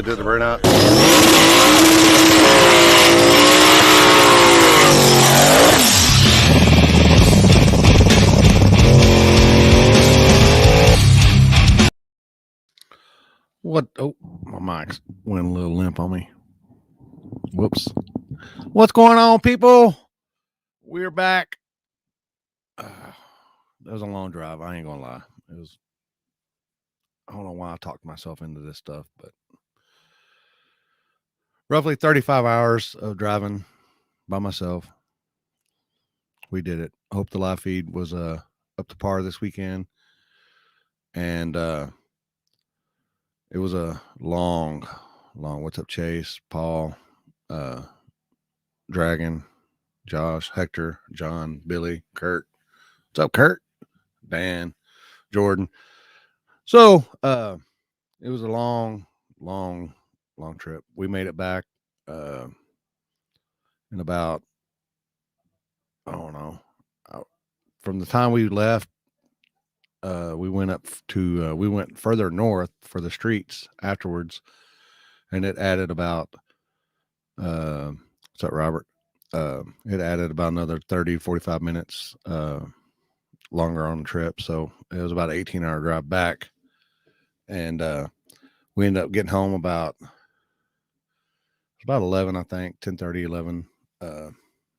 they did the burnout. What? Oh, my mic went a little limp on me. Whoops. What's going on, people? We're back. That was a long drive. I ain't gonna lie. It was. I don't know why I talked myself into this stuff, but roughly 35 hours of driving by myself. We did it. I hope the live feed was up to par this weekend. And it was a long. What's up, Chase, Paul, Dragon, Josh, Hector, John, Billy, Kurt. What's up, Kurt? Dan, Jordan. So it was a long trip. We made it back in about, I don't know, from the time we left, we went up to we went further north for the streets afterwards, and it added about what's up, Robert? It added about another 30-45 minutes longer on the trip, so it was about an 18-hour drive back, and we ended up getting home about 11, I think, 10:30, 11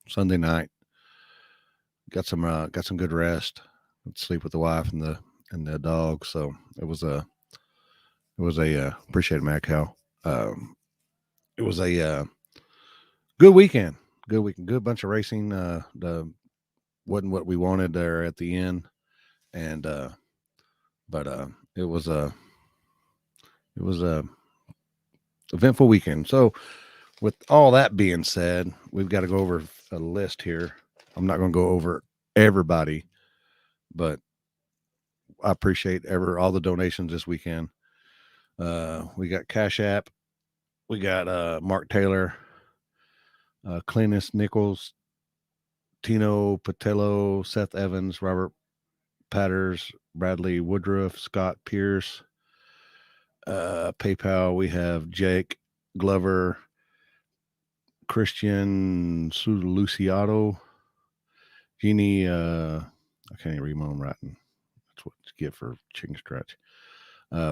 Sunday night. Got some good rest. Sleep with the wife and the dog. So it was a appreciate it, Matt Cal. It was a good weekend. Good bunch of racing. The wasn't what we wanted there at the end, and but it was a eventful weekend. So with all that being said, we've got to go over a list here. I'm not going to go over everybody, but I appreciate all the donations this weekend. We got Cash App. We got Mark Taylor, Clenis Nichols, Tino Patello, Seth Evans, Robert Patters, Bradley Woodruff, Scott Pierce. PayPal, we have Jake Glover, Christian Luciato, Jeannie, I can't even read my own writing. That's what you get for chicken scratch.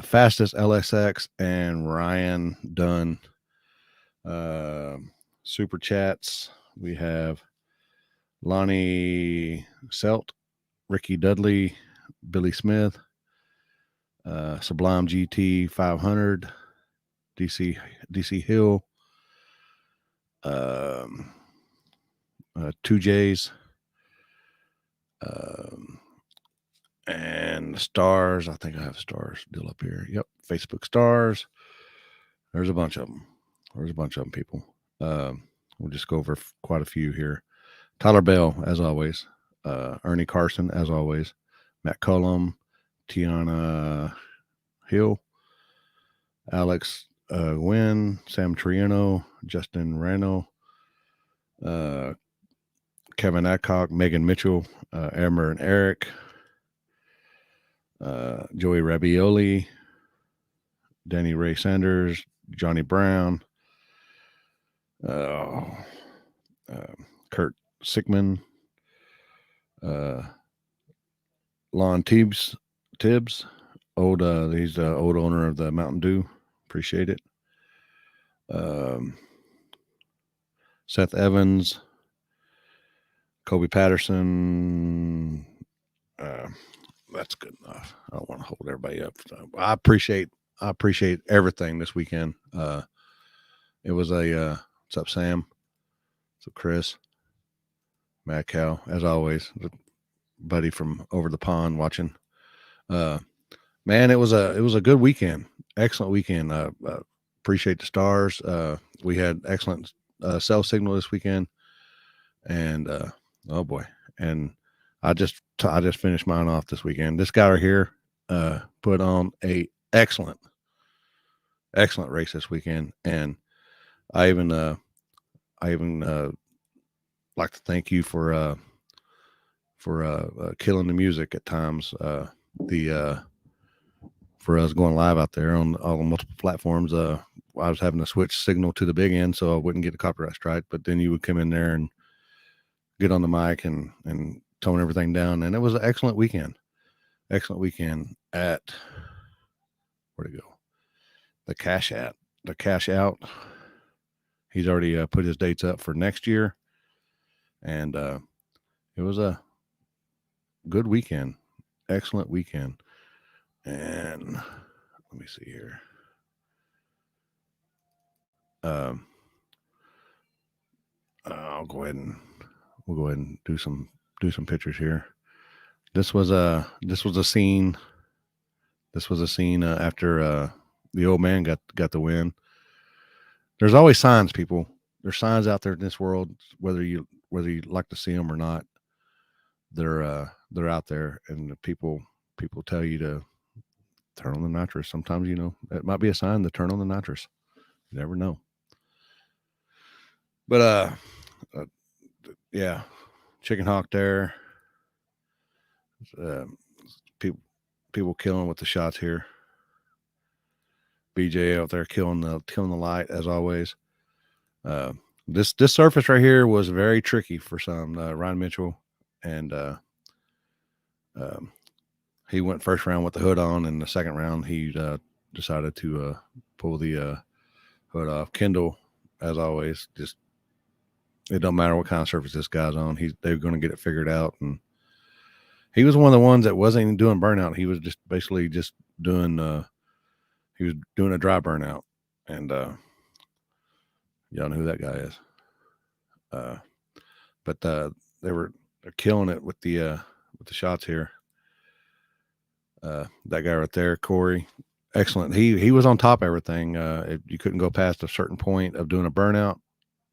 Fastest LSX and Ryan Dunn. Super chats. We have Lonnie Selt, Ricky Dudley, Billy Smith, Sublime GT 500, DC Hill, 2Js, and stars. I think I have stars still up here. Yep, Facebook stars. There's a bunch of them. People. We'll just go over quite a few here. Tyler Bell, as always. Ernie Carson, as always. Matt Cullum, Tiana Hill, Alex Gwynn, Sam Triano, Justin Rano, Kevin Adcock, Megan Mitchell, Emmer and Eric, Joey Rabioli, Danny Ray Sanders, Johnny Brown, Kurt Sickman, Lon Tibbs, old he's the old owner of the Mountain Dew. Appreciate it. Seth Evans, Kobe Patterson. That's good enough. I don't want to hold everybody up. I appreciate everything this weekend. It was a what's up, Sam? What's up, Chris? Matt Cal, as always, buddy from over the pond watching. Man, it was a good weekend. Excellent weekend. Appreciate the stars. We had excellent cell signal this weekend, and oh boy, and I just finished mine off this weekend. This guy right here put on a excellent race this weekend, and I even like to thank you for killing the music at times. For us going live out there on all the multiple platforms. I was having to switch signal to the big end so I wouldn't get a copyright strike. But then you would come in there and get on the mic and tone everything down, and it was an excellent weekend. Excellent weekend at where'd it go? The Cash Out. He's already put his dates up for next year, and it was a good weekend, excellent weekend. And let me see here. I'll go ahead and we'll go ahead and do some pictures here. This was a scene. This was a scene after the old man got the win. There's always signs, people. There's signs out there in this world, whether you like to see them or not. They're out there, and the people tell you to turn on the nitrous. Sometimes, you know, it might be a sign to turn on the nitrous. You never know. But yeah, Chicken Hawk there. People killing with the shots here. BJ out there killing the light as always. This surface right here was very tricky for some. Ryan Mitchell, and he went first round with the hood on, and the second round he decided to pull the hood off. Kendall, as always, just it don't matter what kind of surface this guy's on. They're going to get it figured out, and he was one of the ones that wasn't even doing burnout. He was just basically just doing he was doing a dry burnout, and y'all know who that guy is. But they're killing it with the shots here. That guy right there, Corey, excellent. He was on top of everything. You couldn't go past a certain point of doing a burnout,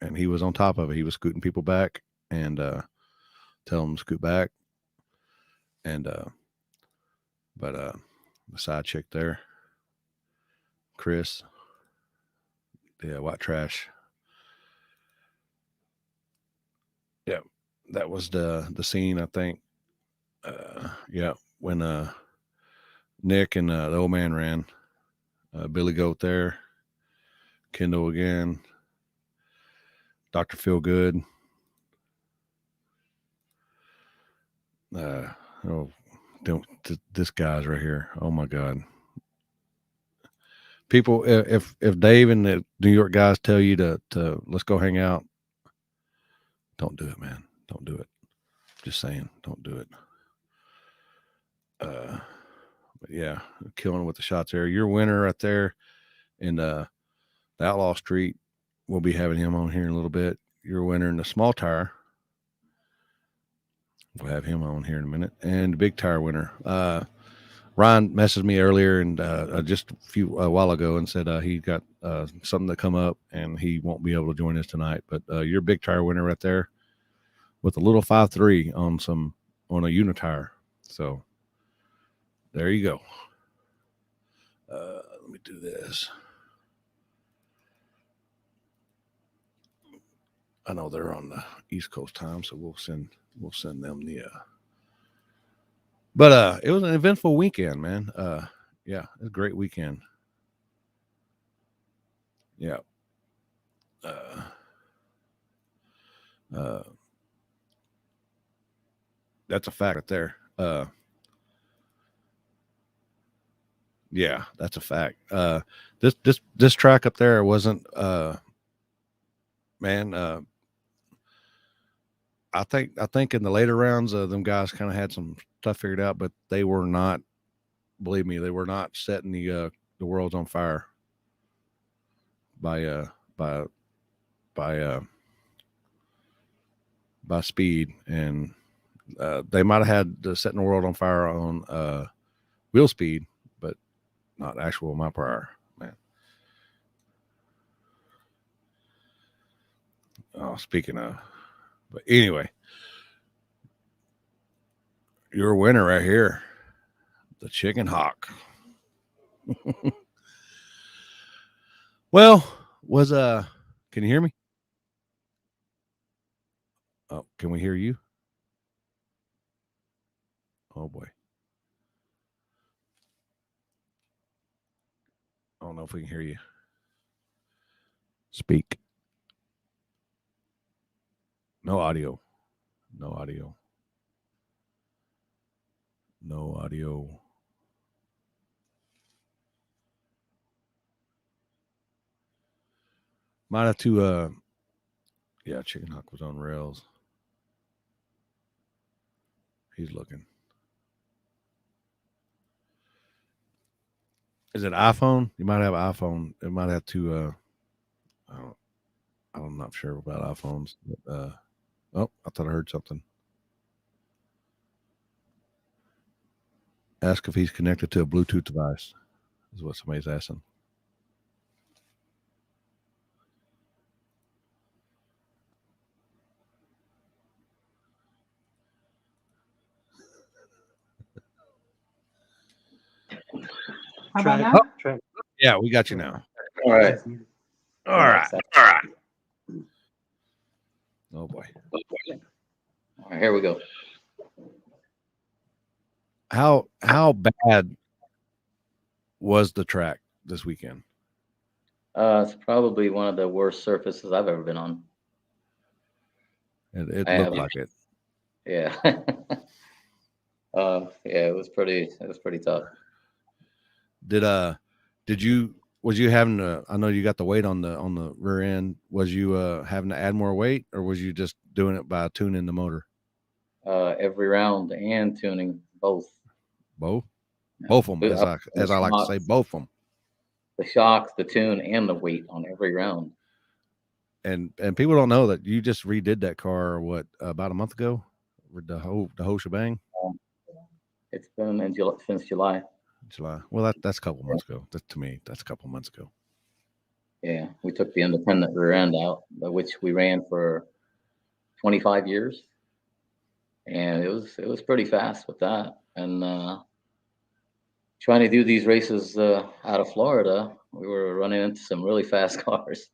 and he was on top of it. He was scooting people back and telling them to scoot back. And but the side chick there, Chris, yeah, white trash. Yeah, that was the scene, I think. Yeah, when Nick and the old man ran. Billy Goat there. Kendall again. Dr. Feel Good. Oh, this guy's right here. Oh my God. People, if Dave and the New York guys tell you to let's go hang out, don't do it, man. Don't do it. Just saying, don't do it. But yeah, killing with the shots there. Your winner right there in the Outlaw Street. We'll be having him on here in a little bit. Your winner in the small tire. We'll have him on here in a minute. And the big tire winner. Ryan messaged me earlier and just a while ago and said he got something to come up and he won't be able to join us tonight. But your big tire winner right there with a little 5.3 on a unitire. So there you go. Let me do this. I know they're on the East Coast time, so we'll send them the. But it was an eventful weekend, man. Yeah, it was a great weekend. Yeah. That's a fact right there. Yeah, that's a fact. This track up there wasn't man. I think in the later rounds, them guys kind of had some stuff figured out, but they were not. Believe me, they were not setting the world's on fire by speed, and they might have had setting the world on fire on wheel speed, but not actual mile per hour, man. Oh, speaking of, but anyway, your winner right here, the Chicken Hawk. Well, was can you hear me? Oh, can we hear you? Oh boy. I don't know if we can hear you. Speak. No audio. No audio. No audio. Might have to yeah, Chicken Hawk was on rails. He's looking. Is it iPhone? You might have iPhone. It might have to I don't, I'm not sure about iPhones. But, oh, I thought I heard something. Ask if he's connected to a Bluetooth device. Is what somebody's asking. How about now? Oh, yeah, we got you now. All right. All right. All right. Oh boy. All right, here we go. How bad was the track this weekend? It's probably one of the worst surfaces I've ever been on. It I looked have- like it. Yeah. Yeah, it was pretty tough. Was you having to, I know you got the weight on the rear end. Was you having to add more weight, or was you just doing it by tuning the motor? Every round and tuning both. Both? Yeah. Both of them, Up as I like to say, shocks, both of them. the shocks, the tune, and the weight on every round. And people don't know that you just redid that car about a month ago, with the whole shebang. It's been since July. July. Well, that's a couple months ago. To me, that's a couple months ago. Yeah, we took the independent rear end out, which we ran for 25 years, and it was pretty fast with that. And trying to do these races out of Florida, we were running into some really fast cars,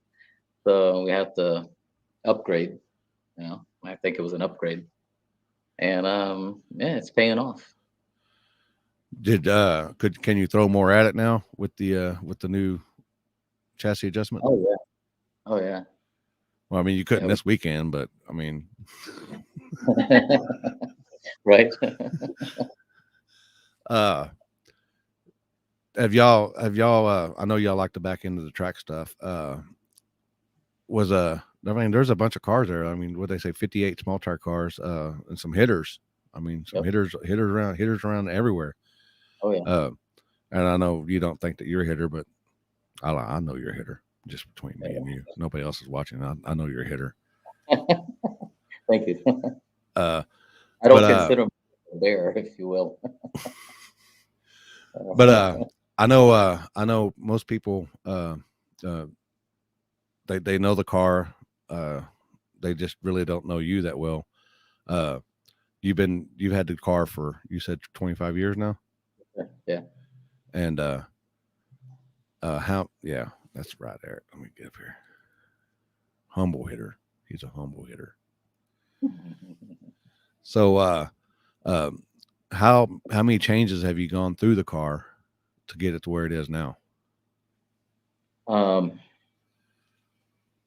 so we had to upgrade. I think it was an upgrade, and yeah, it's paying off. Can you throw more at it now with the new chassis adjustment? Oh yeah. Well, I mean, you couldn't Yeah. this weekend, but I mean, Right. have y'all I know y'all like to back into the track stuff. I mean, there's a bunch of cars there. I mean, what they say, 58 small tire cars, and some hitters. I mean, some Yep. hitters around everywhere. Oh yeah. And I know you don't think that you're a hitter, but I know you're a hitter. Just between me and you, nobody else is watching. I know you're a hitter. Thank you. Uh, I don't but, consider myself there, if you will. But I know most people they know the car. They just really don't know you that well. You've had the car for, you said, 25 years now. Yeah. And yeah, that's right, Eric. Let me get up here. Humble hitter. He's a humble hitter. So how many changes have you gone through the car to get it to where it is now?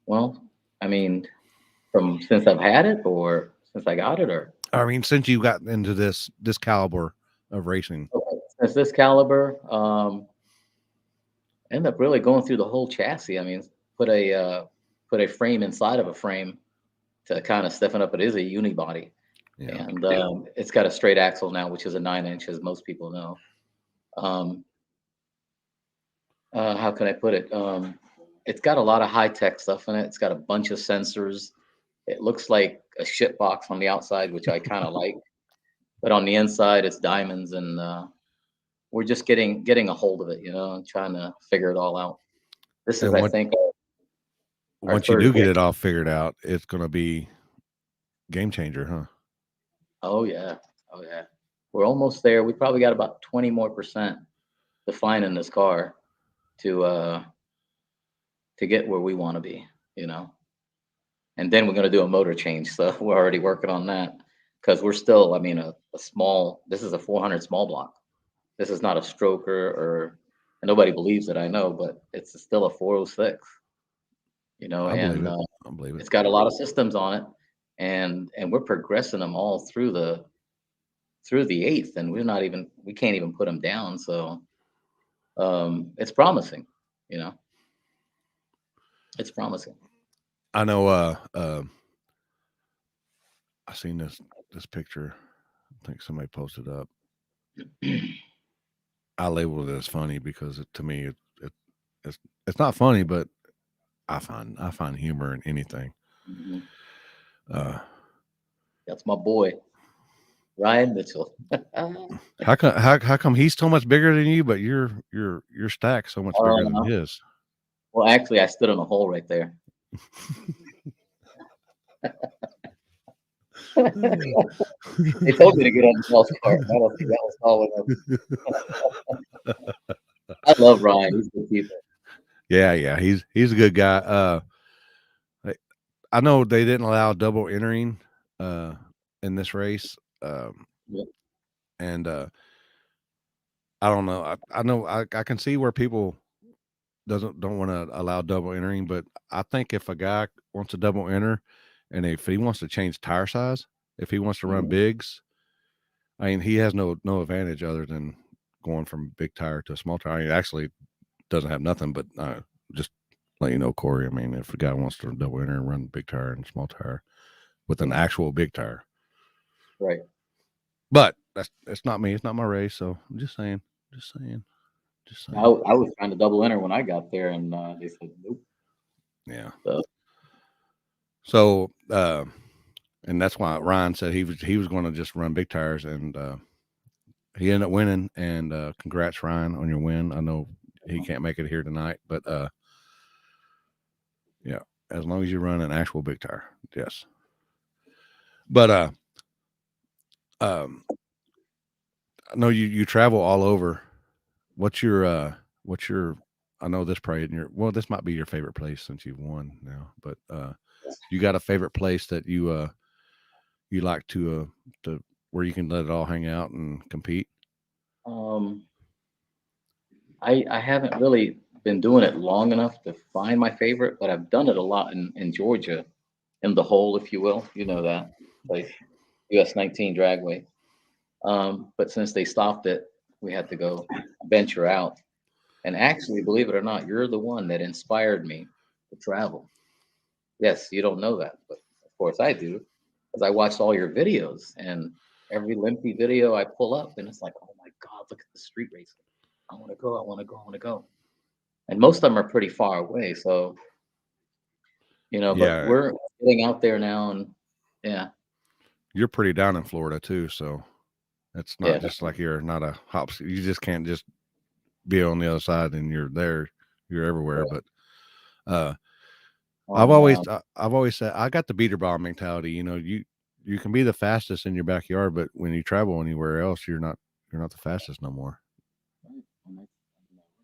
Well, I mean, from since I've had it, or since I got it, or I mean, since you got into this caliber of racing. okay, since this caliber, end up really going through the whole chassis. I mean, put a frame inside of a frame to kind of stiffen up. It is a unibody, Yeah. and it's got a straight axle now, which is a 9-inch, as most people know. How can I put it? It's got a lot of high tech stuff in it. It's got a bunch of sensors. It looks like a shit box on the outside, which I kind of like, but on the inside, it's diamonds, and we're just getting a hold of it, and trying to figure it all out. This is, I think, once you do get it all figured out, it's going to be game changer, huh? Oh yeah, we're almost there. We probably got about 20% more to find in this car to get where we want to be, and then we're going to do a motor change. So we're already working on that, because we're still, I mean, a small, this is a 400 small block. This is not a stroker, and nobody believes it, I know, but it's still a 406. you know, I believe and it. I believe it. it's got a lot of systems on it, and we're progressing them all through the eighth, and we can't even put them down. So it's promising, you know, it's promising. I know. I seen this picture. I think somebody posted up. I labeled it as funny because to me it's not funny, but I find humor in anything. Mhm. Uh, That's my boy, Ryan Mitchell. how come he's so much bigger than you, but your stack's so much bigger than Uh, his? well, actually, I stood in a hole right there. They told me to get on the golf cart. And I don't think that was tall enough. I love Ryan. He's good people. Yeah, he's a good guy. I know they didn't allow double entering in this race, Yeah. and I don't know. I know I can see where people don't want to allow double entering, but I think if a guy wants to double enter, and if he wants to change tire size, if he wants to run Mhm. bigs, I mean, he has no advantage other than going from big tire to a small tire. He actually doesn't have nothing, but just let you know, Corey. I mean, if a guy wants to double enter and run big tire and small tire with an actual big tire, Right. but it's not me. It's not my race. So I'm just saying. Just saying. Just I, saying. I was trying to double enter when I got there, and they said nope. Yeah. So, So and that's why Ryan said he was going to just run big tires, and he ended up winning. And congrats, Ryan, on your win. I know he can't make it here tonight, but yeah, as long as you run an actual big tire, yes. But um, I know you travel all over. What's your I know this probably this might be your favorite place since you've won now, but you got a favorite place that you like to where you can let it all hang out and compete? um, I haven't really been doing it long enough to find my favorite, but I've done it a lot in Georgia, in the hole, if you will. You know that place, US 19 Dragway. But since they stopped it, we had to go venture out. And actually, believe it or not, you're the one that inspired me to travel. Yes, you don't know that, but of course I do, because I watched all your videos, and every Limpy video I pull up, and it's like, oh my God, look at the street racing. I want to go, I want to go, I want to go. And most of them are pretty far away, so but Yeah, we're getting out there now, and yeah, you're pretty down in Florida too, so it's not yeah. just like you're not a hop. You just can't just be on the other side and you're there. You're everywhere. But uh, On I've always said I got the beater ball mentality. You can be the fastest in your backyard, but when you travel anywhere else, you're not the fastest no more. we're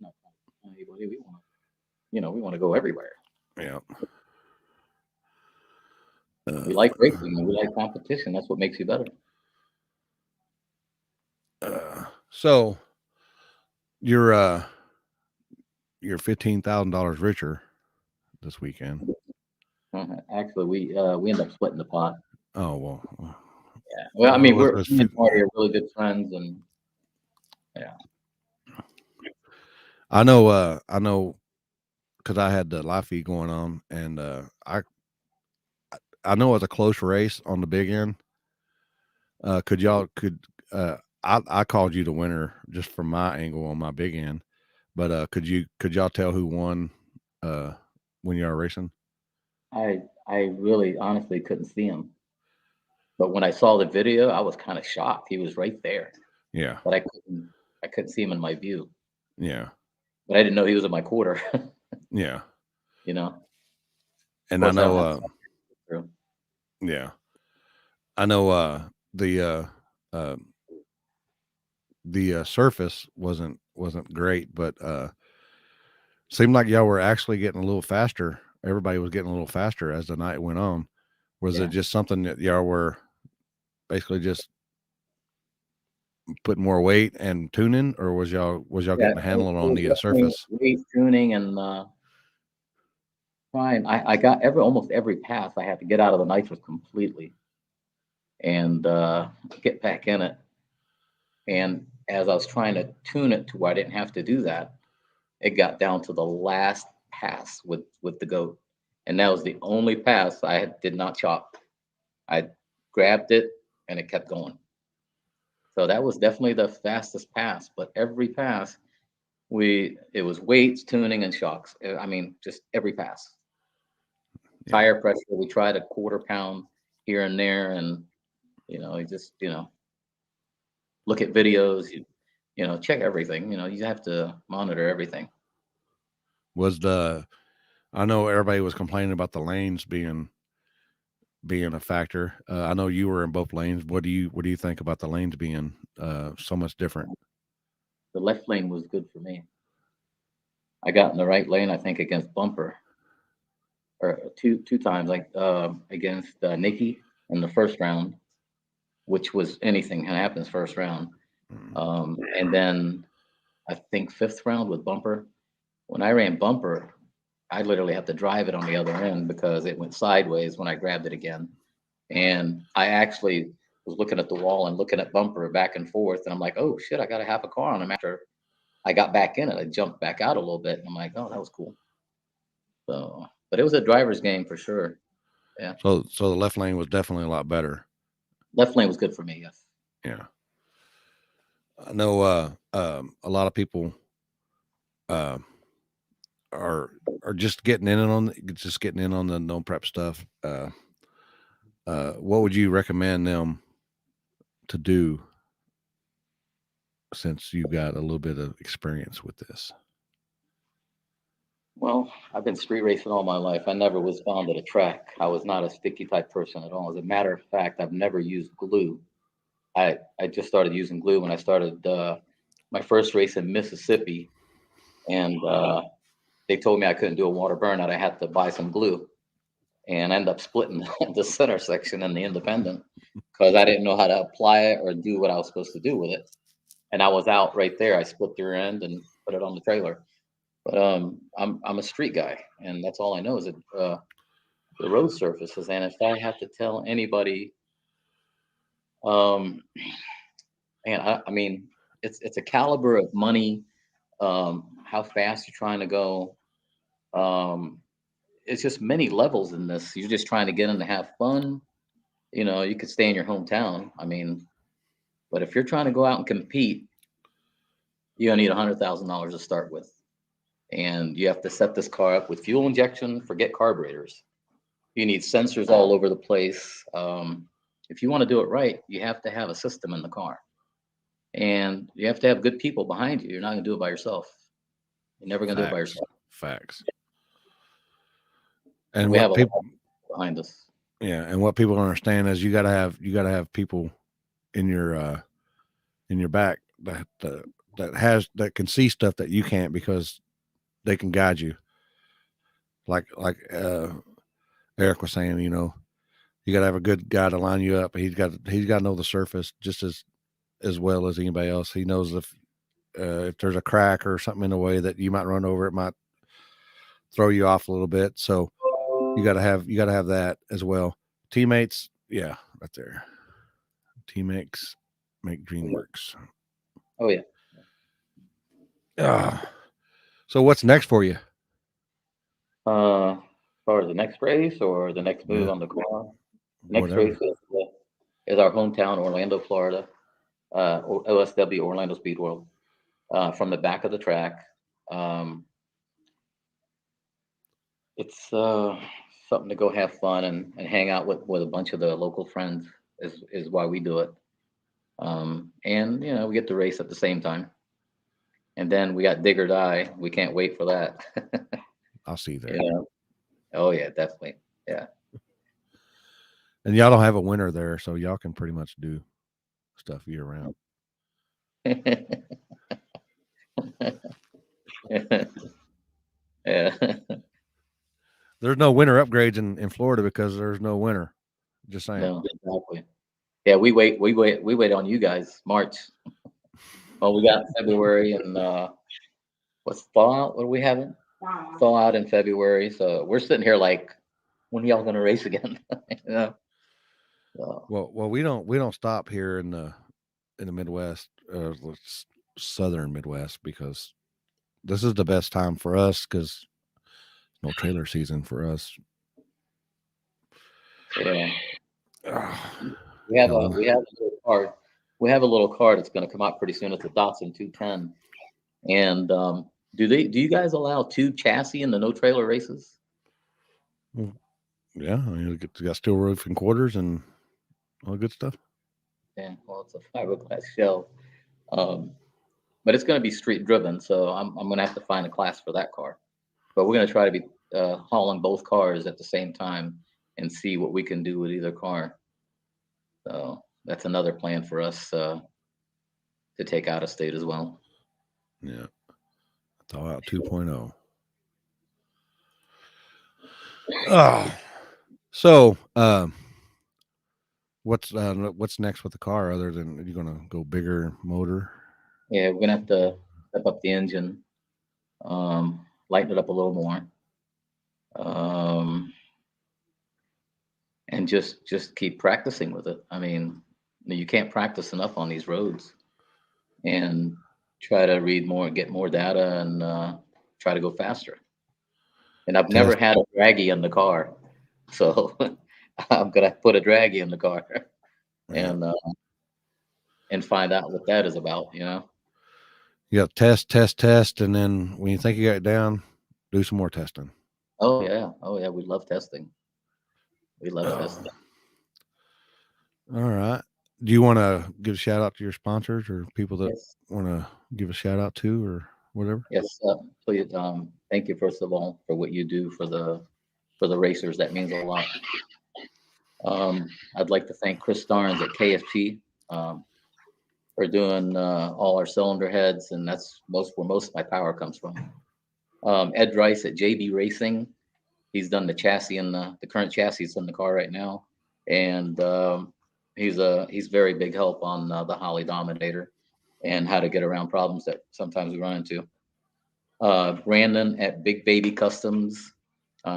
not anybody. We want to go everywhere. Yeah. We like racing and we like competition. That's what makes you better. So you're $15,000 richer this weekend. Actually, we end up splitting the pot. Oh well. Yeah. Well, I mean, Let's me and Marty are really good friends, and yeah. I know because I had the live feed going on, and I know it's a close race on the big end. I called you the winner just from my angle on my big end, but could y'all tell who won when you are racing? I really honestly couldn't see him, but when I saw the video, I was kind of shocked. He was right there, Yeah, but I couldn't see him in my view. yeah, But I didn't know he was in my quarter. yeah. you know. Of And I course, I don't know, have to through. yeah, I know. Uh, the surface wasn't great, but seemed like y'all were actually getting a little faster. Everybody was getting a little faster as the night went on. Was Yeah. it just something that y'all were basically just putting more weight and tuning, or was y'all Yeah, getting a handle it on was the definitely surface? weight tuning and trying. I got almost every pass. I had to get out of the nitrous completely and get back in it. And as I was trying to tune it to where I didn't have to do that, it got down to the last pass with the goat, and that was the only pass did not chop. I grabbed it and it kept going. So that was definitely the fastest pass. But every pass, it was weights, tuning, and shocks. I mean, just every pass. Yeah. Tire pressure, we tried a quarter pound here and there, and you just look at videos, check everything. You have to monitor everything. I know everybody was complaining about the lanes being a factor. I know you were in both lanes. What do you think about the lanes being so much different? The left lane was good for me. I got in the right lane, I think, against Bumper, or two times, like against Nikki in the first round, which was anything can happen first round. And then I think fifth round with Bumper. When I ran Bumper, I literally had to drive it on the other end because it went sideways when I grabbed it again. And I actually was looking at the wall and looking at Bumper back and forth. And I'm like, oh shit, I got to have a car on him. After I got back in it, I jumped back out a little bit. And I'm like, oh, that was cool. So, but it was a driver's game for sure. Yeah. So the left lane was definitely a lot better. Left lane was good for me. Yes. Yeah. I know a lot of people are just getting in on the no prep stuff. What would you recommend them to do since you got a little bit of experience with this? Well, I've been street racing all my life. I never was fond of the track. I was not a sticky type person at all. As a matter of fact, I've never used glue. I just started using glue when I started my first race in Mississippi, and they told me I couldn't do a water burnout. I had to buy some glue, and I ended up splitting the center section in the independent because I didn't know how to apply it or do what I was supposed to do with it. And I was out right there. I split the rear end and put it on the trailer. But I'm a street guy, and that's all I know is that the road surfaces. And if I have to tell anybody, man, I mean, it's a caliber of money, how fast you're trying to go. It's just many levels in this. You're just trying to get in to have fun. You could stay in your hometown. I mean, but if you're trying to go out and compete, you're gonna need $100,000 to start with. And you have to set this car up with fuel injection, forget carburetors. You need sensors all over the place. If you want to do it right, you have to have a system in the car. And you have to have good people behind you. You're not going to do it by yourself. You're never going to do it by yourself. Facts. And we what have people behind us. Yeah, and what people don't understand is you got to have people in your back that can see stuff that you can't, because they can guide you. Like Eric was saying, you got to have a good guy to line you up. He's got to know the surface just as well as anybody else. He knows if there's a crack or something in the way that you might run over, it might throw you off a little bit. So you got to have that as well. Teammates, yeah, right there. Teammates make dream works. Oh yeah. So what's next for you? As far as the next race or the next move on the car? Next Whatever. race is our hometown, Orlando, Florida. OSW, Orlando Speed World. From the back of the track. It's something to go have fun and hang out with a bunch of the local friends is why we do it. And we get to race at the same time. And then we got Dig or Die. We can't wait for that. I'll see you there. Oh yeah, definitely. Yeah. And y'all don't have a winter there, so y'all can pretty much do stuff year round. Yeah. There's no winter upgrades in Florida because there's no winter. Just saying. No, exactly. Yeah, we wait on you guys. March. Well, we got February and what's fall? What are we having? thaw out in February. So we're sitting here like, when are y'all going to race again? You know? So, Well, we don't stop here in the Midwest, southern Midwest, because this is the best time for us because no trailer season for us. yeah. Ah, We have yeah, a we have a little car. We have a little car that's going to come out pretty soon. It's a Datsun 210. And do you guys allow tube chassis in the no trailer races? well, yeah. I mean, you got steel roof and quarters and all good stuff. Yeah, well, it's a fiberglass shell. Um, but it's going to be street driven, so I'm going to have to find a class for that car. But we're going to try to be hauling both cars at the same time and see what we can do with either car. So that's another plan for us to take out of state as well. Yeah, thaw out 2.0. Oh, so what's next with the car other than you're gonna go bigger motor? Yeah, we're going to have to step up the engine, lighten it up a little more, um, and just keep practicing with it. I mean, you can't practice enough on these roads, and try to read more, get more data, and try to go faster. And I've never Test. had a draggy in the car, so I'm gonna put a draggy in the car Yeah. and find out what that is about. You got test, and then when you think you got it down, do some more testing. Oh yeah, we love testing. We love testing. All right. Do you want to give a shout out to your sponsors or people that Yes, want to give a shout out to or whatever? yes. Please, thank you first of all for what you do for the racers. That means a lot. I'd like to thank Chris Starnes at KFT. Um, for doing all our cylinder heads, and that's where most of my power comes from. Ed Rice at JB Racing, he's done the chassis and the current chassis is in the car right now, and he's very big help on the Holly Dominator and how to get around problems that sometimes we run into. Brandon at Big Baby Customs,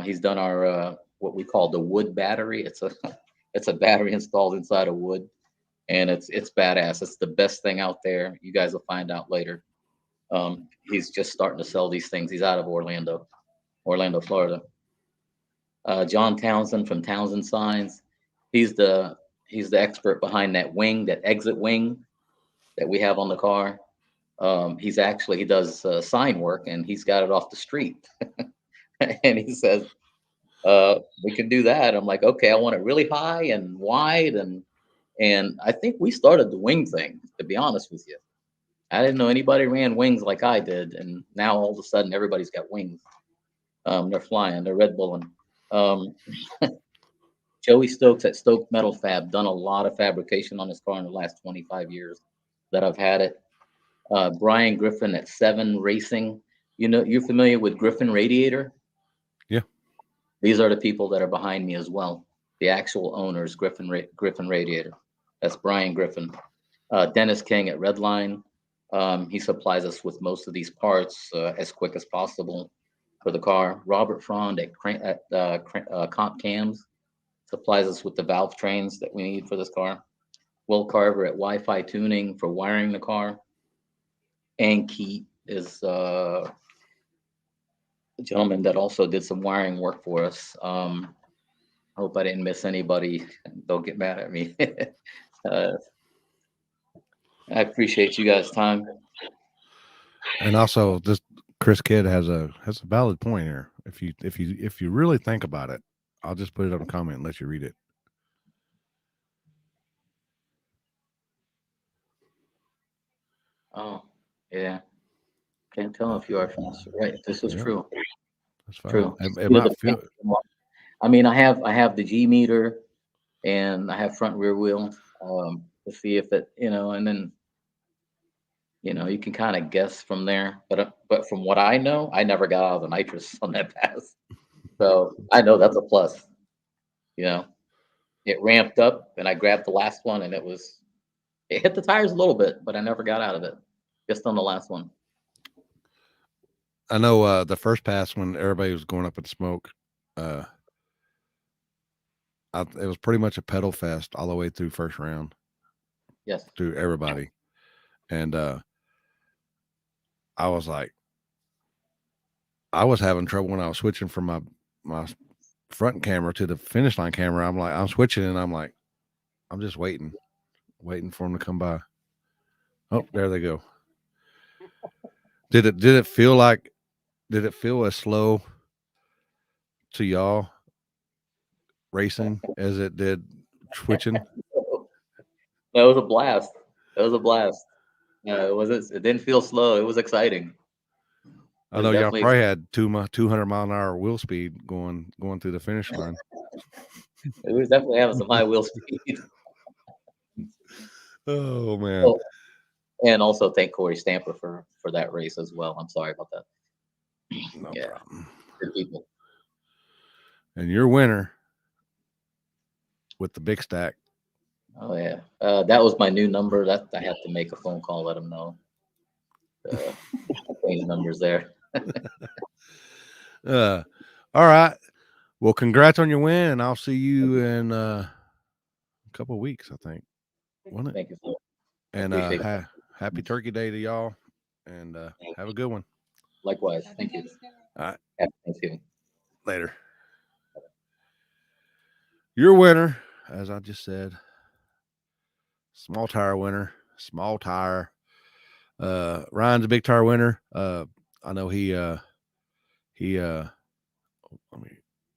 he's done our what we call the wood battery. It's a battery installed inside of wood, and it's badass. It's the best thing out there. You guys will find out later. He's just starting to sell these things. He's out of Orlando, Florida. John Townsend from Townsend Signs. He's the expert behind that wing, that exit wing that we have on the car. He does sign work, and he's got it off the street. And he says, we can do that. I'm like, okay, I want it really high and wide, and I think we started the wing thing, to be honest with you. I didn't know anybody ran wings like I did, and now all of a sudden everybody's got wings. They're flying, they're Red Bulling. Um, Joey Stokes at Stokes Metal Fab done a lot of fabrication on this car in the last 25 years that I've had it. Brian Griffin at Seven Racing. You're familiar with Griffin Radiator? Yeah. These are the people that are behind me as well. The actual owners, Griffin Radiator. That's Brian Griffin. Dennis King at Redline. He supplies us with most of these parts as quick as possible for the car. Robert Frond at Comp Cams supplies us with the valve trains that we need for this car. Will Carver at Wi-Fi Tuning for wiring the car. And Keat is a gentleman that also did some wiring work for us. I hope I didn't miss anybody. Don't get mad at me. I appreciate you guys' time. And also, this Chris Kidd has a valid point here. If you really think about it, I'll just put it on a comment and let you read it. Oh, yeah. Can't tell if you are faster. Right. This is true. That's fine. True. It might feel. I mean, I have the G meter, and I have front rear wheel to see if it, and then you can kind of guess from there. But from what I know, I never got out of the nitrous on that pass, so I know that's a plus. It ramped up, and I grabbed the last one, and it hit the tires a little bit, but I never got out of it, just on the last one. I know the first pass when everybody was going up in smoke, it was pretty much a pedal fest all the way through first round. Yes. Through everybody. And I was like, I was having trouble when I was switching from my front camera to the finish line camera. I'm like, I'm switching and I'm like, I'm just waiting for them to come by. Oh, there they go. Did it feel as slow to y'all racing as it did switching? No, it was a blast. It was a blast. No, it wasn't. It didn't feel slow. It was exciting. I know y'all probably had 200 mile an hour wheel speed going through the finish line. It was definitely having some high wheel speed. Oh man! Oh, and also thank Corey Stamper for that race as well. I'm sorry about that. No problem. Good people. And your winner with the big stack. Oh yeah, that was my new number. That I had to make a phone call, let him know. Change numbers there. All right. Well, congrats on your win, and I'll see you in a couple of weeks, I think. Wasn't it? Thank you, sir. And happy Turkey Day to y'all, and have a good one. Likewise. Thank you. All right. Happy Thanksgiving. Later. Your winner, as I just said, small tire winner, small tire. Ryan's a big tire winner. I know he let me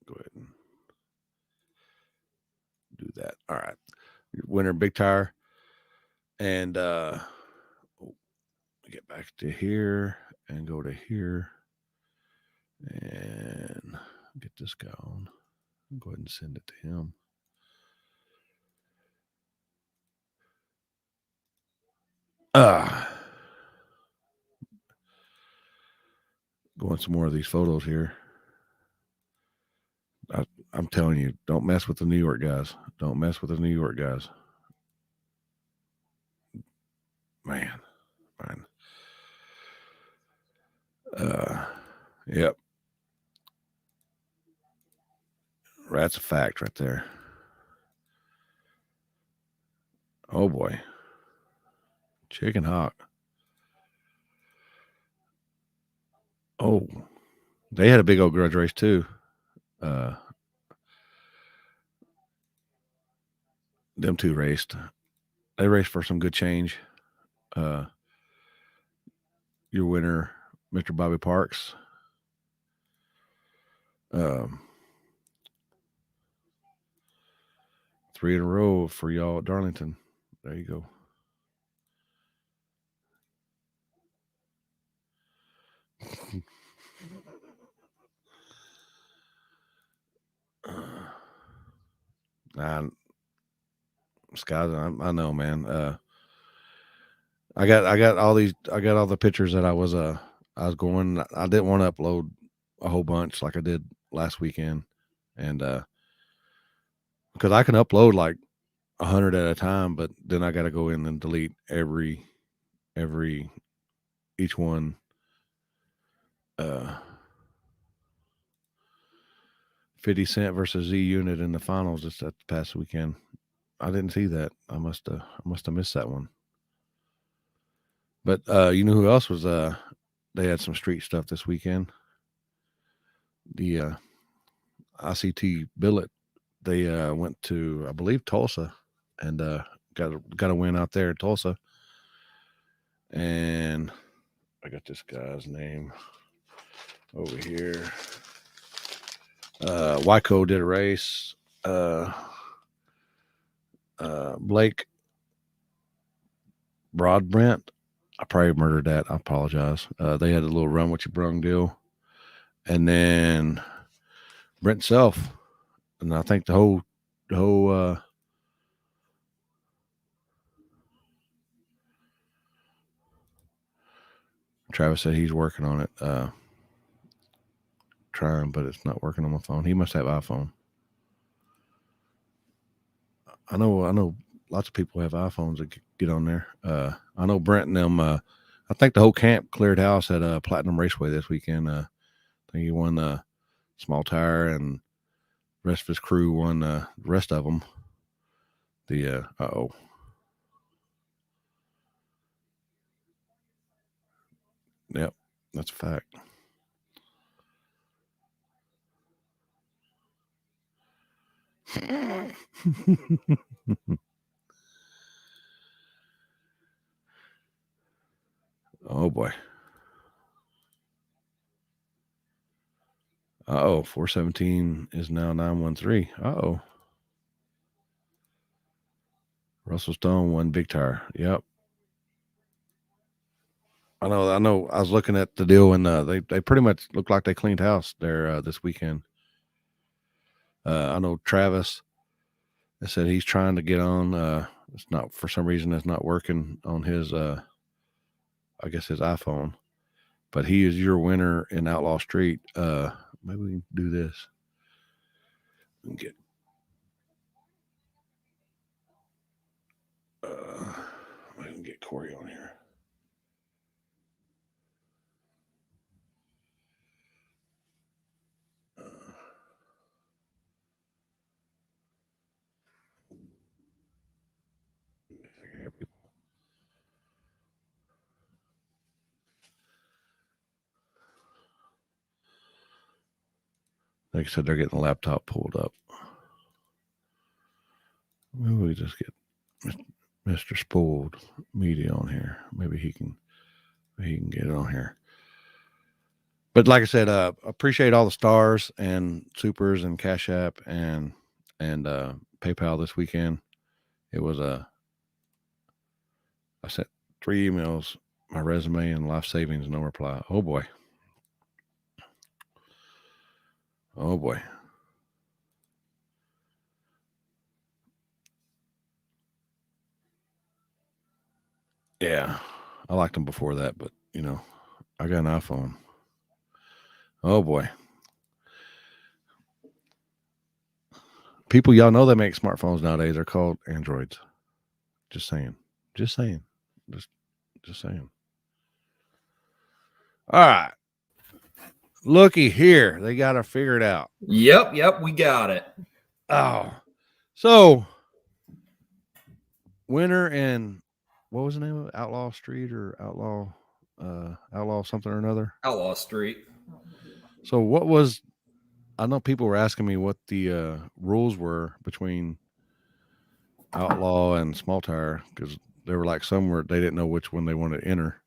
go ahead and do that. All right. Winner big tire. And get back to here and go to here and get this going. Go ahead and send it to him. Going some more of these photos here. I'm telling you, don't mess with the New York guys. Don't mess with the New York guys. Man. Yep. That's a fact right there. Oh boy. Chicken hawk. Oh, they had a big old grudge race too. Them two raced. They raced for some good change. Your winner, Mr. Bobby Parks. 3 in a row for y'all at Darlington. There you go. Scott, I know, man. I got all the pictures that I was going. I didn't want to upload a whole bunch like I did last weekend, and because I can upload like 100 at a time, but then I got to go in and delete each one. 50 Cent versus Z Unit in the finals just that past weekend. I didn't see that. I must have missed that one. But you know who else was they had some street stuff this weekend. The ICT Billet, they went to, I believe, Tulsa, and got a win out there in Tulsa. And I got this guy's name over here. Wyco did a race. Blake Broadbrent. I probably murdered that. I apologize. They had a little run what you brung deal. And then Brent Self. And I think the whole Travis said he's working on it. Trying, but it's not working on my phone. He must have iPhone. I know lots of people have iPhones that get on there. I know Brent and them, I think the whole camp cleared house at Platinum Raceway this weekend. I think he won the small tire, and the rest of his crew won the rest of them. The Yep, that's a fact. Oh boy. 417 is now 913. Russell Stone won big tire. Yep. I know. I was looking at the deal, and they pretty much look like they cleaned house there this weekend. I know Travis. They said he's trying to get on. It's not, for some reason, it's not working on his. I guess his iPhone. But he is your winner in Outlaw Street. Maybe we can do this. I can get Corey on here. Like I said, they're getting the laptop pulled up. Maybe we just get Mr. Spooled Media on here. Maybe he can get it on here. But like I said, appreciate all the stars and supers and Cash App and PayPal this weekend. It was I sent 3 emails, my resume and life savings, no reply. Oh boy. Yeah, I liked them before that, but I got an iPhone. Oh boy. People, y'all know they make smartphones nowadays. They're called Androids. Just saying. Just saying. All right. Looky here. They got to figure it out. Yep, we got it. Oh. So, winner in, what was the name of it? Outlaw Street or Outlaw something or another? Outlaw Street. So, I know people were asking me what the rules were between Outlaw and Small Tire, because they were like they didn't know which one they wanted to enter.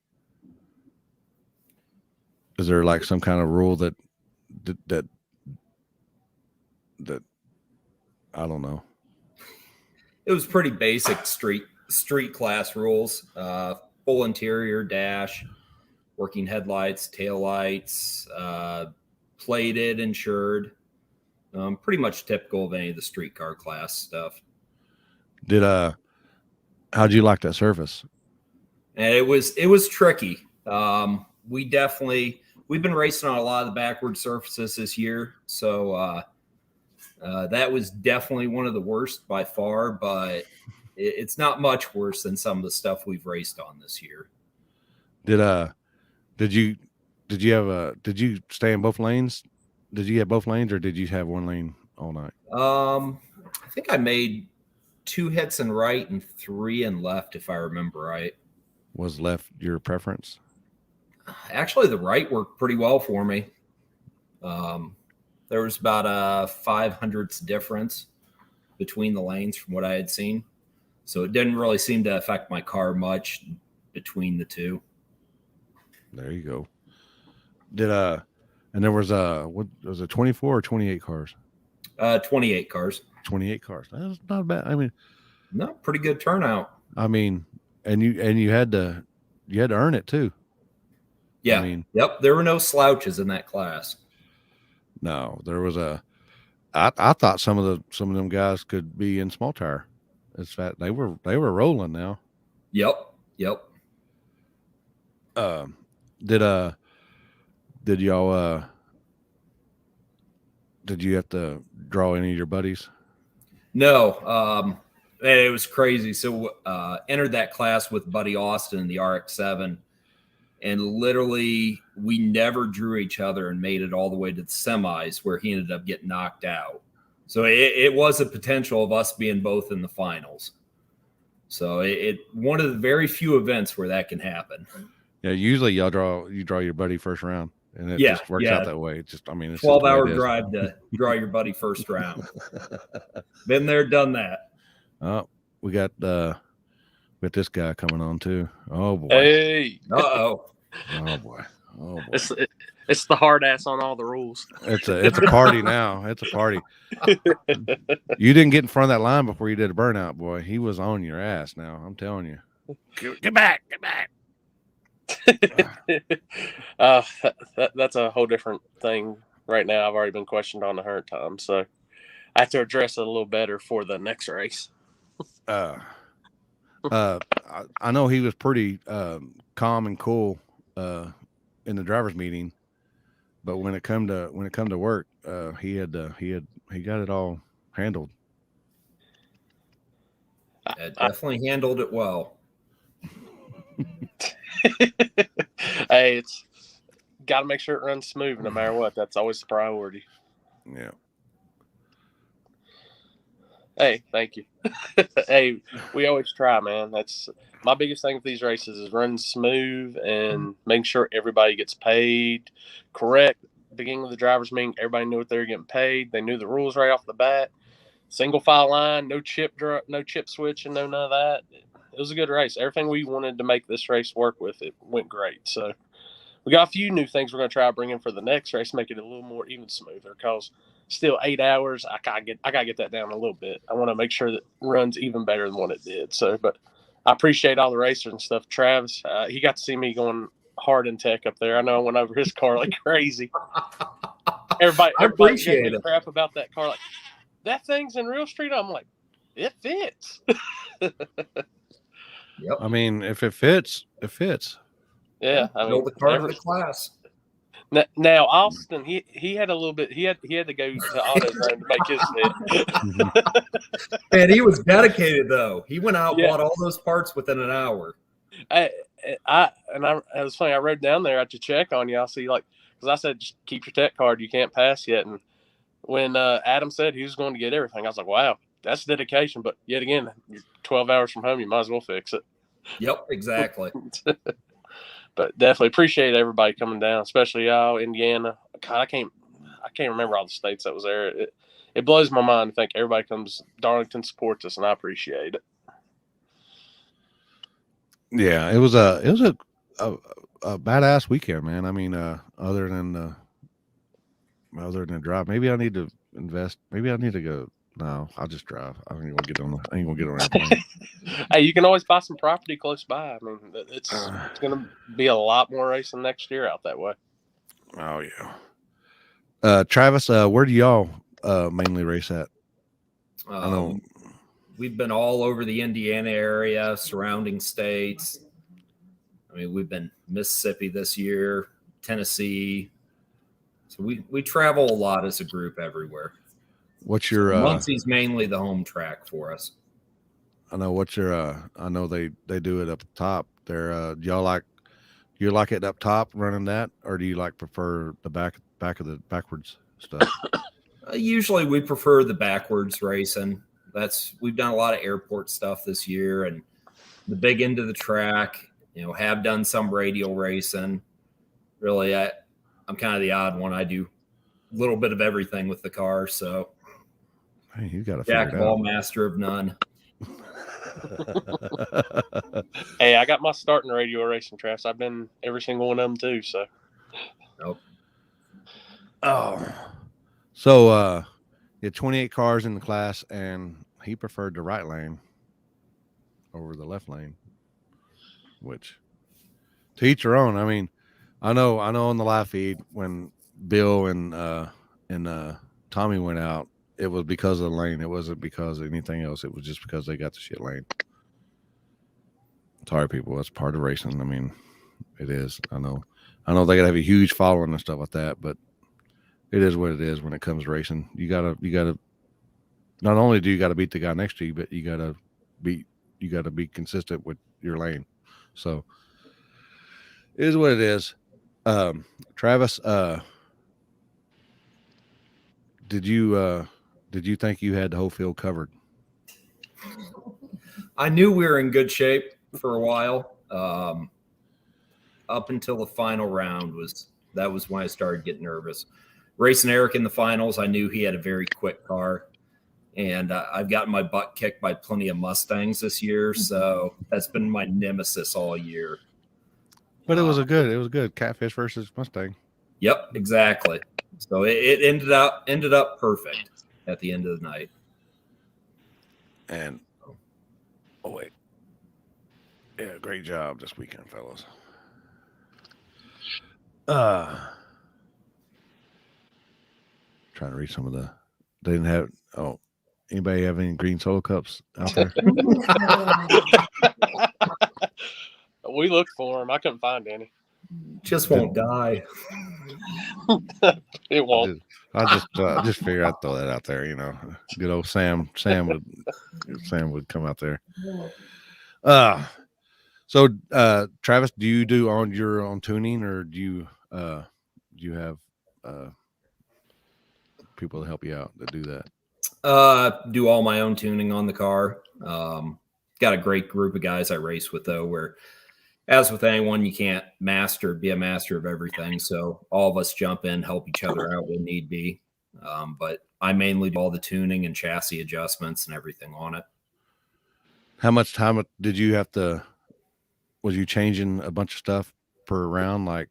Is there like some kind of rule that I don't know? It was pretty basic street class rules. Full interior dash, working headlights, taillights, plated, insured. Pretty much typical of any of the streetcar class stuff. How'd you like that surface? And it was tricky. We've been racing on a lot of the backward surfaces this year, so that was definitely one of the worst by far, but it's not much worse than some of the stuff we've raced on this year. Did you stay in both lanes? Did you have both lanes, or did you have one lane all night? I think I made 2 hits in right and 3 in left, if I remember right. Was left your preference? Actually, the right worked pretty well for me. There was about a 0.05 difference between the lanes from what I had seen. So it didn't really seem to affect my car much between the two. There you go. And there was what was it, 24 or 28 cars? 28 cars. 28 cars. That's not bad. I mean, no, pretty good turnout. I mean, and you had to earn it too. Yeah. I mean, yep. There were no slouches in that class. No, there was I thought some of them guys could be in Small Tire. It's fact they were rolling now. Yep. Did y'all did you have to draw any of your buddies? No. It was crazy. So entered that class with Buddy Austin in the RX-7. And literally, we never drew each other and made it all the way to the semis where he ended up getting knocked out. So it was a potential of us being both in the finals. So it one of the very few events where that can happen. Yeah, usually you draw your buddy first round, and it just works out that way. It's just, I mean, it's 12-hour drive to draw your buddy first round. Been there, done that. Oh, we got this guy coming on too. Oh boy. Hey. Uh-oh. Oh boy. Oh boy. It's the hard ass on all the rules. It's a party now. It's a party. You didn't get in front of that line before you did a burnout, boy. He was on your ass now. I'm telling you. Get back. That's a whole different thing right now. I've already been questioned on the hurt time, so I have to address it a little better for the next race. I know he was pretty calm and cool in the driver's meeting, but when it come to work, he got it all handled. Definitely handled it well. Hey, it's got to make sure it runs smooth no matter what. That's always the priority. Yeah. Hey, thank you. Hey, we always try, man. That's my biggest thing with these races is running smooth and making sure everybody gets paid correct. Beginning of the driver's meeting, everybody knew what they were getting paid. They knew the rules right off the bat. Single file line, no chip switching, no none of that. It was a good race. Everything we wanted to make this race work with, it went great. So we got a few new things we're going to try to bring in for the next race, make it a little more even smoother. Because still 8 hours, I gotta get that down a little bit. I want to make sure that it runs even better than what it did. So, but I appreciate all the racers and stuff. Travis, he got to see me going hard in tech up there. I know I went over his car like crazy. Everybody appreciate it. Crap about that car. Like, that thing's in real street. I'm like, it fits. Yep. I mean, if it fits, it fits. Yeah, I mean, the car of the class. Now Austin, he had a little bit. He had to go to AutoZone to make his fit. And he was dedicated though. He went out, bought all those parts within an hour. It was funny. I rode down there to check on you. I see because I said just keep your tech card. You can't pass yet. And when Adam said he was going to get everything, I was like, wow, that's dedication. But yet again, you're 12 hours from home. You might as well fix it. Yep, exactly. But definitely appreciate everybody coming down, especially y'all, Indiana. God, I can't remember all the states that was there. It blows my mind to think everybody comes. Darlington supports us, and I appreciate it. Yeah, it was a badass weekend, man. I mean, other than the drive, maybe I need to invest. Maybe I need to go. No, I'll just drive. I ain't gonna get on an airplane. Hey, you can always buy some property close by. I mean, it's gonna be a lot more racing next year out that way. Oh yeah. Travis, where do y'all mainly race at? I know we've been all over the Indiana area, surrounding states. I mean, we've been Mississippi this year, Tennessee. So we travel a lot as a group everywhere. What's your Muncie's mainly the home track for us. I know what's your I know they do it up top. They're y'all like it up top running that, or do you prefer the back of the backwards stuff? Usually we prefer the backwards racing. We've done a lot of airport stuff this year and the big end of the track, have done some radial racing. Really, I'm kind of the odd one. I do a little bit of everything with the car, so hey, you got to jack of all, master of none. Hey, I got my start in radio racing, Travis. I've been every single one of them too. So, so you had 28 cars in the class, and he preferred the right lane over the left lane, which to each their own. I mean, I know on the live feed when Bill and Tommy went out, it was because of the lane. It wasn't because of anything else. It was just because they got the shit lane. Sorry, people. That's part of racing. I mean, it is. I know they gotta have a huge following and stuff like that, but it is what it is when it comes to racing. You gotta. Not only do you gotta beat the guy next to you, but you gotta be consistent with your lane. So It is what it is. Travis, did you think you had the whole field covered? I knew we were in good shape for a while. Up until the final round was when I started getting nervous. Racing Eric in the finals, I knew he had a very quick car, and I've gotten my butt kicked by plenty of Mustangs this year, so that's been my nemesis all year. But it was good Catfish versus Mustang. Yep, exactly. So it ended up perfect at the end of the night. And wait, yeah, great job this weekend, fellas. Trying to read some of the. They didn't have. Oh, anybody have any green solo cups out there? We looked for them. I couldn't find any. Just won't die. It won't. I just figured I'd throw that out there. You know, good old Sam would come out there. So Travis, do you do on your own tuning, or do you have people to help you out that do that? Do all my own tuning on the car. Got a great group of guys I race with, though, where as with anyone, you can't be a master of everything. So all of us jump in, help each other out when need be. But I mainly do all the tuning and chassis adjustments and everything on it. How much time did you have to? Was you changing a bunch of stuff per round, like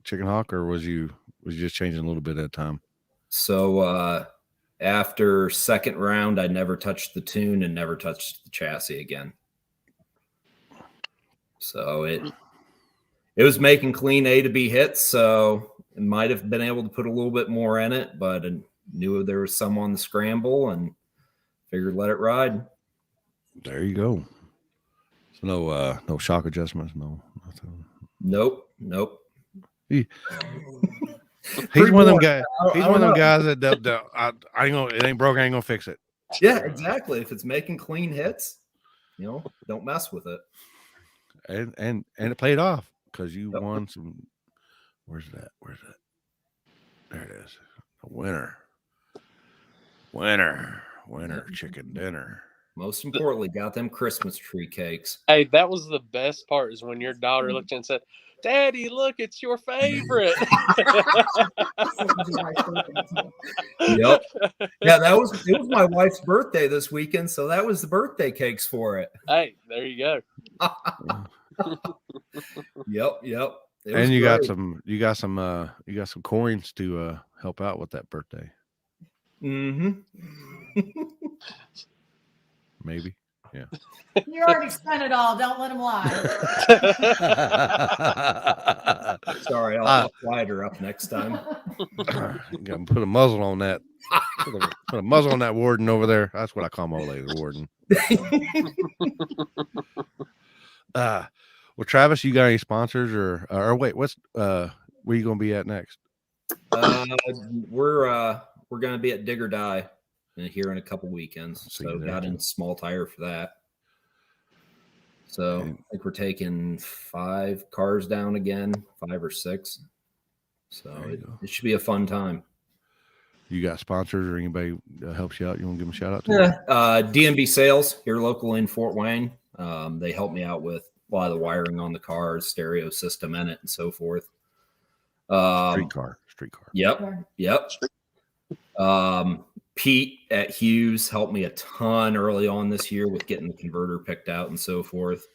Chicken Hawk, or was you just changing a little bit at a time? So after second round, I never touched the tune and never touched the chassis again. So it was making clean A to B hits, so it might have been able to put a little bit more in it, but I knew there was some on the scramble and figured let it ride. There you go. So no shock adjustments, no nothing. Nope. He's one of them guys. He's one of them guys that I ain't gonna. It ain't broke. I ain't gonna fix it. Yeah, exactly. If it's making clean hits, don't mess with it. And it played off because you won some. Where's that? There it is. A winner chicken dinner. Most importantly, got them Christmas tree cakes. Hey, that was the best part, is when your daughter looked and said, "Daddy, look, it's your favorite." Yep. Yeah, it was my wife's birthday this weekend, so that was the birthday cakes for it. Hey, there you go. Yep. And you got some coins to help out with that birthday. Mm-hmm. Maybe. Yeah. You already spent it all. Don't let him lie. Sorry, I'll quiet her up next time. You gotta put a muzzle on that. Put a muzzle on that warden over there. That's what I call my old lady, the warden. Well, Travis, you got any sponsors or wait, what's where you gonna be at next? We're gonna be at Dig or Die here in a couple weekends. So got in small tire for that. So I think we're taking 5 cars down again, 5 or 6. So it should be a fun time. You got sponsors or anybody helps you out? You want to give them a shout out to? Yeah. DMB Sales here local in Fort Wayne. They help me out with a lot of the wiring on the cars, stereo system in it, and so forth. Street car. Yep. Pete at Hughes helped me a ton early on this year with getting the converter picked out and so forth.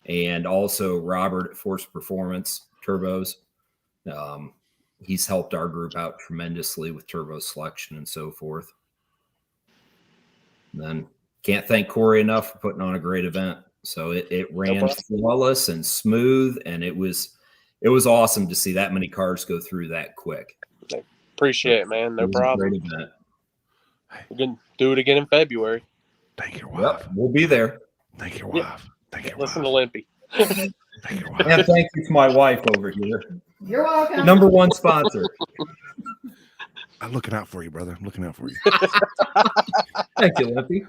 And also Robert at Force Performance Turbos. He's helped our group out tremendously with turbo selection and so forth. And then can't thank Corey enough for putting on a great event. So it ran flawless and smooth, and it was awesome to see that many cars go through that quick. Appreciate it, man. No problem. Great event. We're going to do it again in February. Thank your wife. Yep, we'll be there. Thank your wife. Thank your Listen wife. to Limpy. Thank your wife. And thank you to my wife over here. You're welcome. Number 1 sponsor. I'm looking out for you, brother. I'm looking out for you. Thank you, Limpy.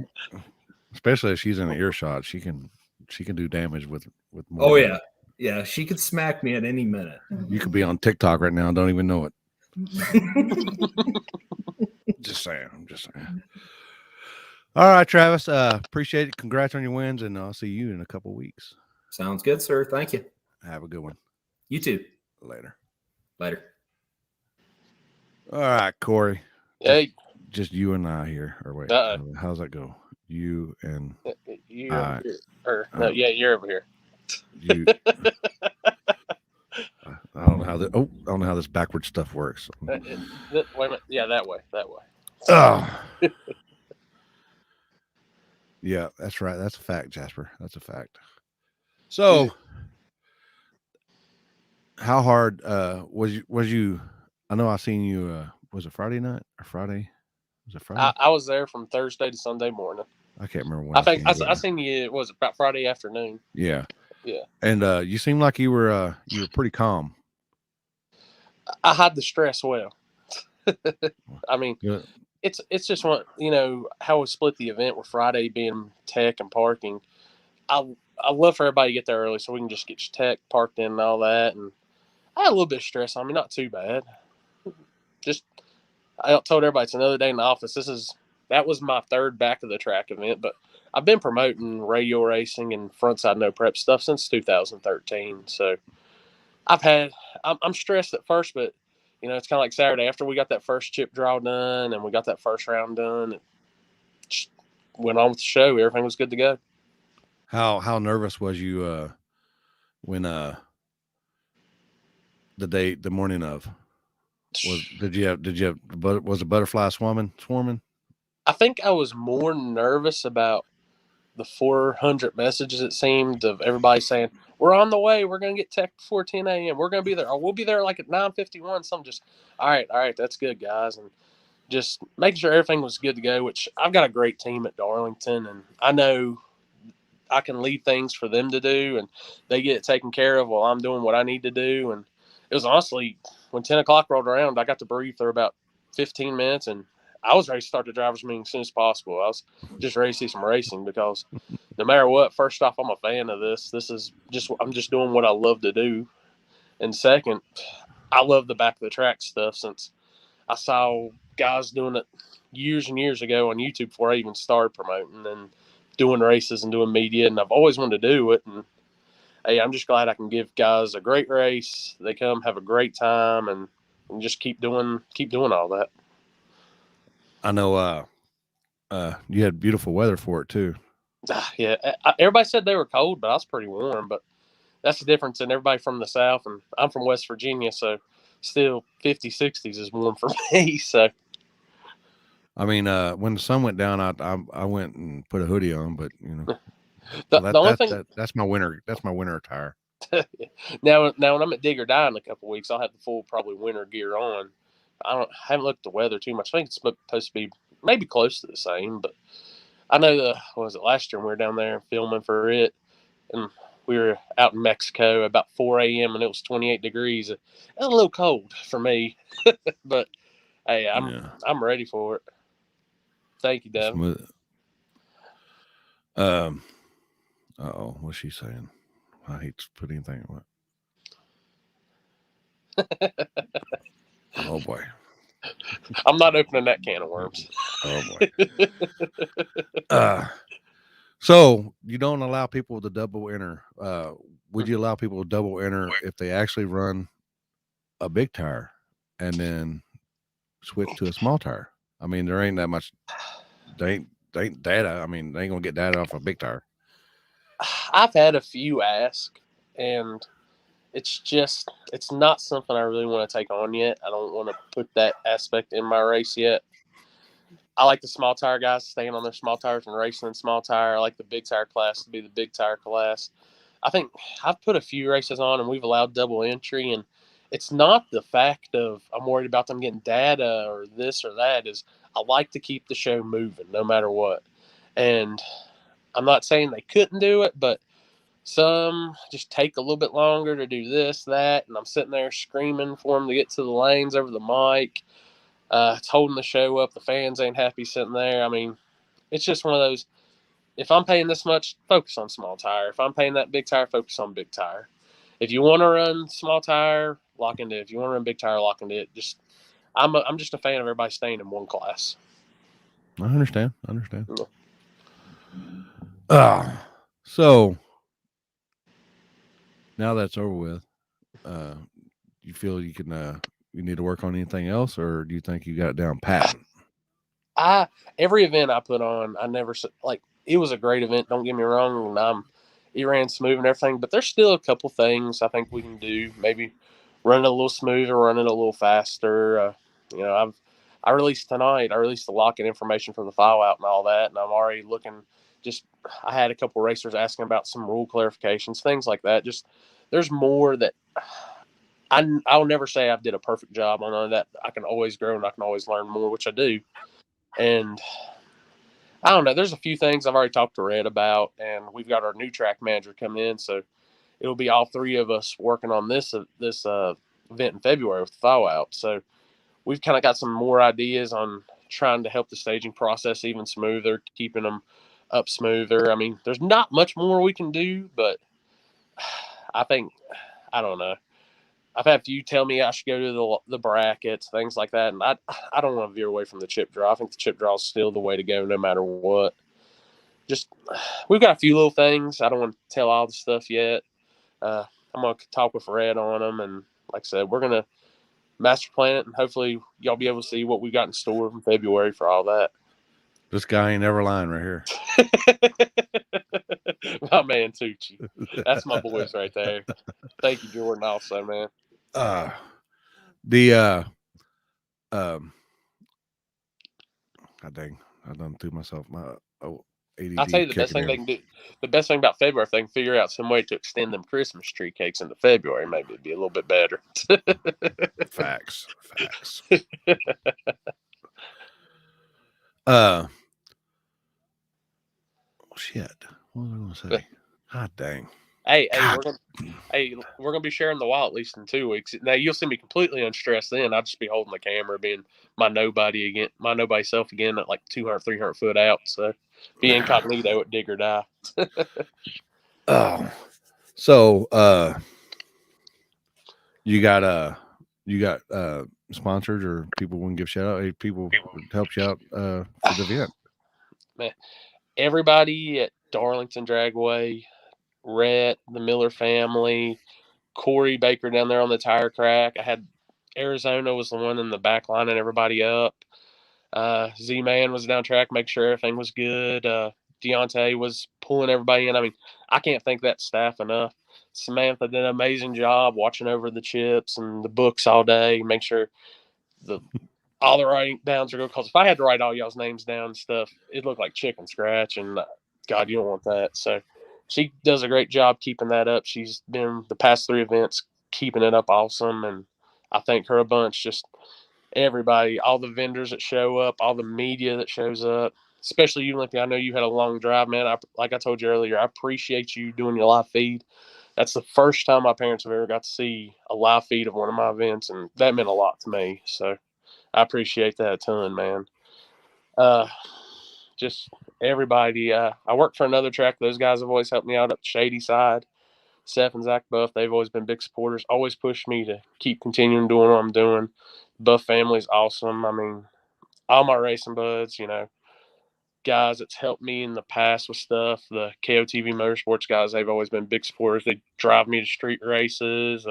Especially if she's in an earshot, she can do damage with more. Oh yeah. Yeah, she could smack me at any minute. You could be on TikTok right now and don't even know it. Just saying. I'm just saying. All right, Travis. Appreciate it. Congrats on your wins, and I'll see you in a couple weeks. Sounds good, sir. Thank you. Have a good one. You too. Later. Later. All right, Corey. Hey, Just you and I here. Or wait, how's that go? You and you're over here. Or, no, yeah, you're over here. you. I don't know how I don't know how this backward stuff works. Wait a minute. Yeah, that way. Oh. Yeah, that's right. That's a fact, Jasper. That's a fact. So, how hard was you? I know I seen you. Was it Friday night or Friday? Was it Friday? I was there from Thursday to Sunday morning. I can't remember when. I think I seen you. Was about Friday afternoon. Yeah. Yeah. And you seemed like you were pretty calm. I hide the stress well. I mean, Good. it's just one, how we split the event with Friday being tech and parking. I love for everybody to get there early so we can just get your tech parked in and all that. And I had a little bit of stress on me, not too bad. Just I told everybody it's another day in the office. That was my third back of the track event, but I've been promoting radio racing and frontside no prep stuff since 2013. So I'm stressed at first, but it's kind of like Saturday after we got that first chip draw done and we got that first round done. It just went on with the show. Everything was good to go. How nervous was you when the morning of? Was the butterfly swarming? I think I was more nervous about the 400 messages, it seemed, of everybody saying, we're on the way. We're going to get tech before 10 a.m. We're going to be there. Or we'll be there like at 9:51. So I'm just, all right, that's good, guys. And just making sure everything was good to go, which I've got a great team at Darlington. And I know I can leave things for them to do, and they get it taken care of while I'm doing what I need to do. And it was honestly, when 10 o'clock rolled around, I got to breathe for about 15 minutes, and I was ready to start the driver's meeting as soon as possible. I was just ready to see some racing because no matter what, first off, I'm a fan of this. I'm just doing what I love to do. And second, I love the back of the track stuff since I saw guys doing it years and years ago on YouTube before I even started promoting and doing races and doing media. And I've always wanted to do it. And hey, I'm just glad I can give guys a great race. They come, have a great time, and just keep doing all that. I know you had beautiful weather for it too. Yeah, everybody said they were cold, but I was pretty warm. But that's the difference in everybody from the South, and I'm from West Virginia, so still 50s, 60s is warm for me. So, I mean, when the sun went down, I went and put a hoodie on, but the only thing that's my winter attire. now when I'm at Dig or Die in a couple of weeks, I'll have the full probably winter gear on. I haven't looked at the weather too much. I think it's supposed to be maybe close to the same, but I know what was it last year when we were down there filming for it, and we were out in Mexico about 4 a.m. and it was 28 degrees. It was a little cold for me, but hey, I'm ready for it. Thank you, Devin. What's she saying? I hate to put anything on it. Oh boy. I'm not opening that can of worms. Oh boy. So you don't allow people to double enter. Would you allow people to double enter if they actually run a big tire and then switch to a small tire? I mean, there ain't that much. They ain't data. I mean, they ain't gonna get data off a big tire. I've had a few ask, and it's not something I really want to take on yet. I don't want to put that aspect in my race yet. I like the small tire guys staying on their small tires and racing in small tire. I like the big tire class to be the big tire class. I think I've put a few races on and we've allowed double entry, and it's not the fact of I'm worried about them getting data or this or that. Is I like to keep the show moving no matter what. And I'm not saying they couldn't do it, but some just take a little bit longer to do this, that, and I'm sitting there screaming for them to get to the lanes over the mic. It's holding the show up. The fans ain't happy sitting there. I mean, it's just one of those, if I'm paying this much, focus on small tire. If I'm paying that big tire, focus on big tire. if you want to run small tire, lock into it. If you want to run big tire, lock into it. I'm just a fan of everybody staying in one class. I understand. Yeah. So now that's over with, you feel you can you need to work on anything else, or do you think you got it down pat? Every event I put on, I never like it was a great event. Don't get me wrong, and it ran smooth and everything. But there's still a couple things I think we can do. Maybe run it a little smoother, run it a little faster. I released tonight. I released the lock-in information for the file out and all that, and I'm already looking. I had a couple racers asking about some rule clarifications, things like that. Just there's more that I'll never say I did a perfect job on none of that. I can always grow and I can always learn more, which I do. And I don't know. There's a few things I've already talked to Red about, and we've got our new track manager coming in, so it'll be all three of us working on this event in February with the thaw out. So we've kind of got some more ideas on trying to help the staging process even smoother, keeping them up smoother. I mean, there's not much more we can do, but I don't know. I've had a few tell me I should go to the brackets, things like that, and I don't want to veer away from the chip draw. I think the chip draw is still the way to go no matter what. Just we've got a few little things. I don't want to tell all the stuff yet. I'm going to talk with Red on them, and like I said, we're going to master plan it, and hopefully y'all be able to see what we got in store in February for all that. This guy ain't ever lying right here. My man Tucci. That's my boys right there. Thank you, Jordan, also, man. God dang, I done threw myself. My ADD. I'll tell you the best thing they can do. The best thing about February, if they can figure out some way to extend them Christmas tree cakes into February, maybe it'd be a little bit better. Facts. Shit. What was I going to say? God dang. Hey, we're gonna be sharing the wall at least in 2 weeks. Now you'll see me completely unstressed. Then I'll just be holding the camera, being my nobody self again at like 200, 300 foot out. So be incognito at dig or die. So you got sponsors or people want to give shout out? Hey, people help you out for the event. Man, everybody at Darlington Dragway, Rhett, the Miller family, Corey Baker down there on the tire crack. I had Arizona was the one in the back lining everybody up. Z-Man was down track, make sure everything was good. Deontay was pulling everybody in. I mean, I can't thank that staff enough. Samantha did an amazing job watching over the chips and the books all day, make sure all the writing downs are good. Because if I had to write all y'all's names down and stuff, it looked like chicken scratch, and God, you don't want that. So she does a great job keeping that up. She's been the past 3 events keeping it up awesome, and I thank her a bunch. Just everybody, all the vendors that show up, all the media that shows up, especially you, Olympia. I know you had a long drive, man. Like I told you earlier, I appreciate you doing your live feed. That's the first time my parents have ever got to see a live feed of one of my events, and that meant a lot to me. So I appreciate that a ton, man. Just everybody. I work for another track. Those guys have always helped me out up the Shady side. Seth and Zach Buff, they've always been big supporters, always pushed me to keep continuing doing what I'm doing. Buff family's awesome. I mean, all my racing buds, guys that's helped me in the past with stuff. The KOTV Motorsports guys, they've always been big supporters. They drive me to street races.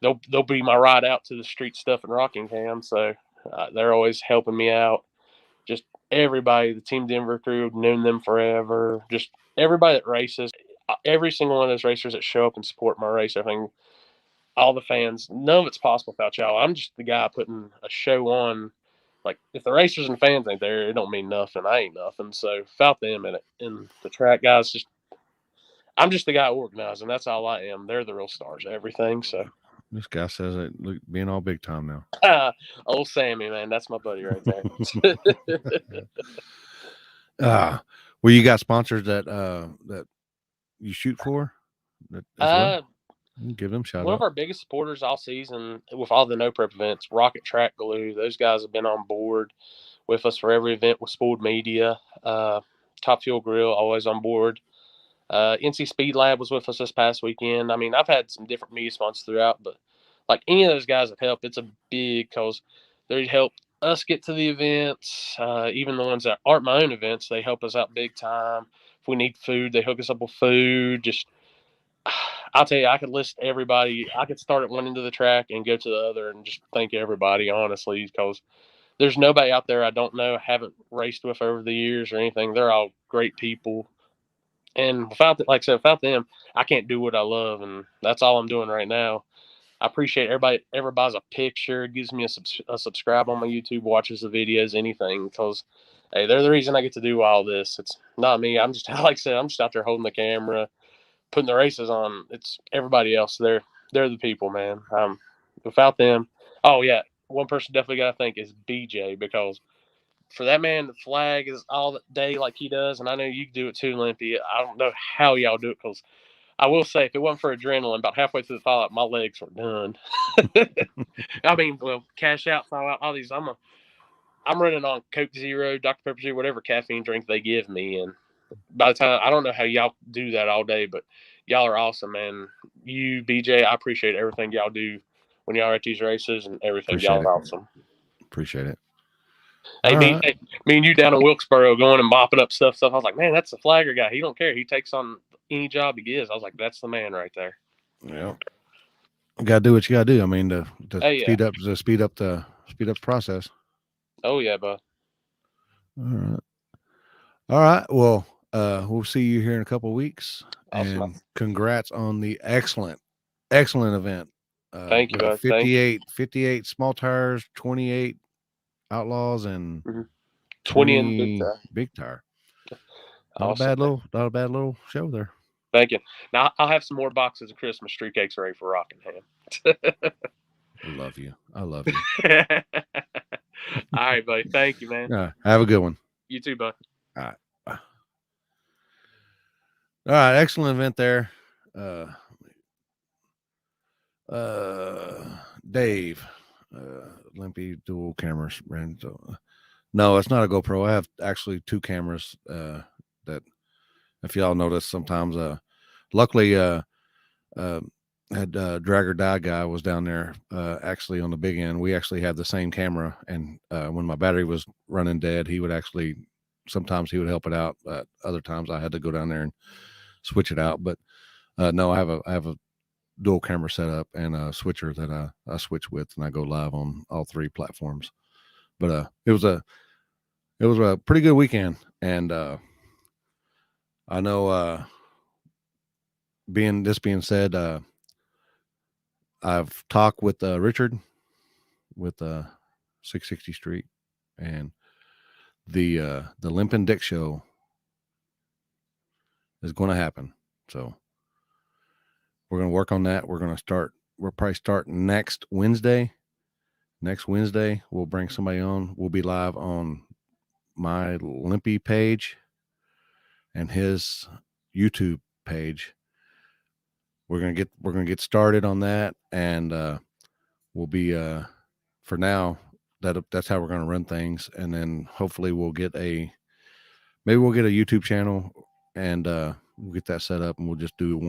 They'll be my ride out to the street stuff in Rockingham. So they're always helping me out. Just everybody, the Team Denver crew, known them forever. Just everybody that races. Every single one of those racers that show up and support my race, everything, all the fans, none of it's possible without y'all. I'm just the guy putting a show on. Like, if the racers and fans ain't there, it don't mean nothing. I ain't nothing. So without them and the track guys, I'm just the guy organizing. That's all I am. They're the real stars of everything. So this guy says it being all big time now. Old Sammy, man, that's my buddy right there. Well, you got sponsors that you shoot for? Give them shout out. One of our biggest supporters all season with all the no prep events, Rocket Track Glue. Those guys have been on board with us for every event with Spooled Media. Top Fuel Grill, always on board. NC Speed Lab was with us this past weekend. I mean, I've had some different media sponsors throughout, but like any of those guys that help, it's a big cause they help us get to the events. Even the ones that aren't my own events, they help us out big time. If we need food, they hook us up with food. Just, I'll tell you, I could list everybody. I could start at one end of the track and go to the other and just thank everybody, honestly, because there's nobody out there I don't know, haven't raced with over the years or anything. They're all great people. And without, like I said, without them, I can't do what I love, and that's all I'm doing right now. I appreciate everybody. Ever buys a picture, gives me a subscribe on my YouTube, watches the videos, anything, because hey, they're the reason I get to do all this. It's not me. I'm just, like I said, I'm just out there holding the camera, putting the races on. It's everybody else. They're the people, man. Without them, oh yeah, one person definitely got to thank is BJ, because for that man to flag is all day like he does, and I know you do it too, Limpy. I don't know how y'all do it, because I will say, if it wasn't for adrenaline, about halfway through the fallout, my legs were done. I mean, well, cash out, fallout, all these. I'm running on Coke Zero, Dr. Pepper Zero, whatever caffeine drink they give me, and by the time, I don't know how y'all do that all day, but y'all are awesome, man. You, BJ, I appreciate everything y'all do when y'all are at these races and everything. Appreciate y'all it. are awesome. Appreciate it. Hey, All me, right. hey, me and you down in Wilkesboro going and mopping up stuff. I was like, man, that's the flagger guy. He don't care. He takes on any job he gives. I was like, that's the man right there. Yeah. You gotta do what you gotta do. I mean, to Hey, yeah. speed up the process. Oh yeah, bud. All right. All right. Well, we'll see you here in a couple of weeks. Awesome. And congrats on the excellent event. Thank you, bud. 58 small tires, 28 outlaws, and 20 in big tire. big tire. Awesome. Not a bad little show there. Thank you. Now I'll have some more boxes of Christmas tree cakes ready for Rockingham. I love you. All right, buddy. Thank you, man. Have a good one. You too, bud. All right. All right. Excellent event there. Dave, Limpy dual cameras ran. So, no, it's not a GoPro. I have actually two cameras. That, if y'all notice, sometimes, luckily, had Drag or Die guy was down there. Actually, on the big end, we actually had the same camera, and when my battery was running dead, he would actually sometimes he would help it out. But other times, I had to go down there and switch it out. But no, I have a dual camera setup and a switcher that I switch with, and I go live on all three platforms. But it was a pretty good weekend, and I know, being said, I've talked with Richard with 660 Street, and the Limpin' Dick show is going to happen. So we're going to work on that. We'll probably start next Wednesday. Next Wednesday, we'll bring somebody on. We'll be live on my Limpy page and his YouTube page. We're gonna get started on that, and we'll be for now that's how we're gonna run things, and then hopefully we'll get a YouTube channel, and we'll get that set up, and we'll just do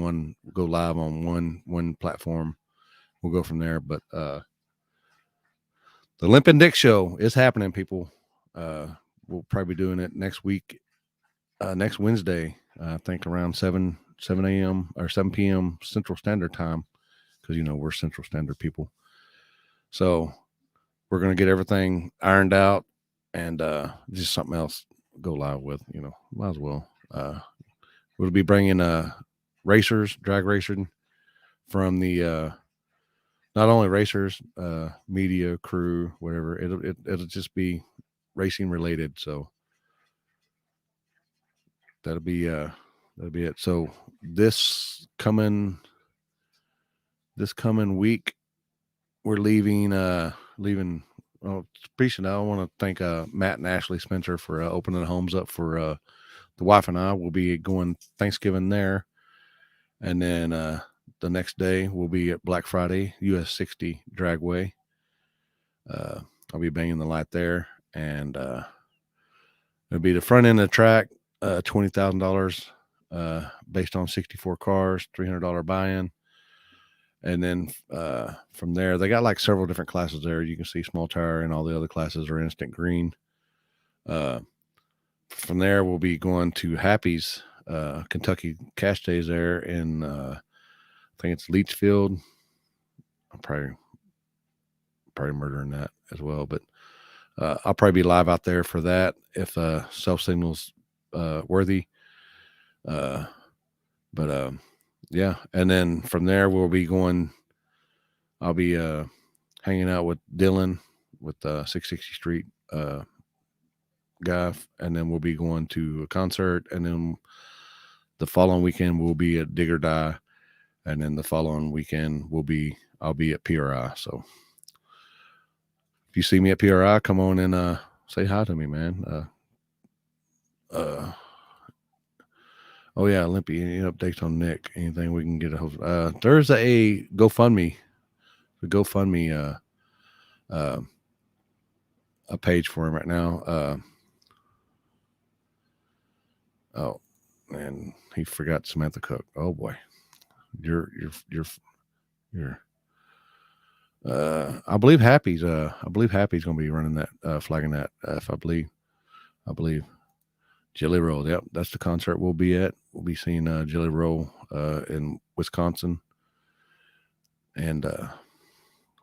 go live on one platform. We'll go from there. But the Limpin' Dick show is happening, people. We'll probably be doing it next week, next Wednesday, I think around 7 a.m. or 7 p.m. Central Standard Time, because we're Central Standard people. So we're going to get everything ironed out, and just something else go live with. Might as well. We'll be bringing racers, drag racing from the not only racers, media crew, whatever. It'll just be racing related. So that'll be it. So this coming week, we're leaving. Well, speaking, I want to thank Matt and Ashley Spencer for opening the homes up for the wife and I. Will be going Thanksgiving there, and then the next day we'll be at Black Friday, US 60 Dragway. I'll be banging the light there, and it'll be the front end of the track, $20,000 based on 64 cars, $300 buy-in. And then from there, they got like several different classes there. You can see small tire, and all the other classes are instant green. From there, we'll be going to Happy's Kentucky Cash Days there in, I think it's Leachfield. I'm probably murdering that as well, but I'll probably be live out there for that if self signal's worthy. Yeah, and then from there we'll be going. I'll be hanging out with Dylan with 660 Street guy, and then we'll be going to a concert, and then the following weekend we'll be at Dig or Die, and then the following weekend I'll be at PRI. So if you see me at PRI, come on and say hi to me, man. Oh yeah, Olympia, any updates on Nick? Anything we can get a hold of? There's a GoFundMe. The GoFundMe a page for him right now. Oh man, he forgot Samantha Cook. Oh boy. You're I believe Happy's gonna be running that flagging that if I believe Jelly Roll. Yep, that's the concert we'll be at. We'll be seeing Jelly Roll in Wisconsin, and it'll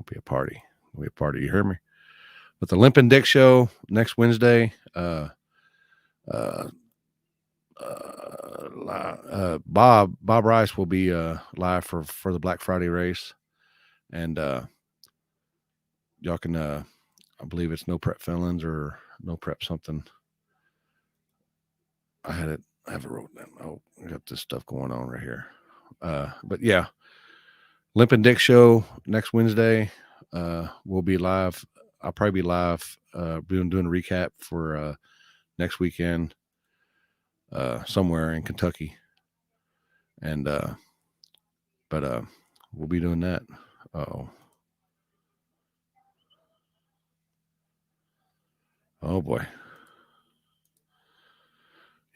be a party. It'll be a party. You hear me? But the Limp and Dick show next Wednesday. Bob Rice will be live for the Black Friday race, and y'all can I believe it's No Prep Felons or No Prep something. I have it wrote down. Oh, I got this stuff going on right here. But yeah, Limp and Dick show next Wednesday. We'll be live. I'll probably be live doing a recap for next weekend somewhere in Kentucky. And but we'll be doing that. Oh boy.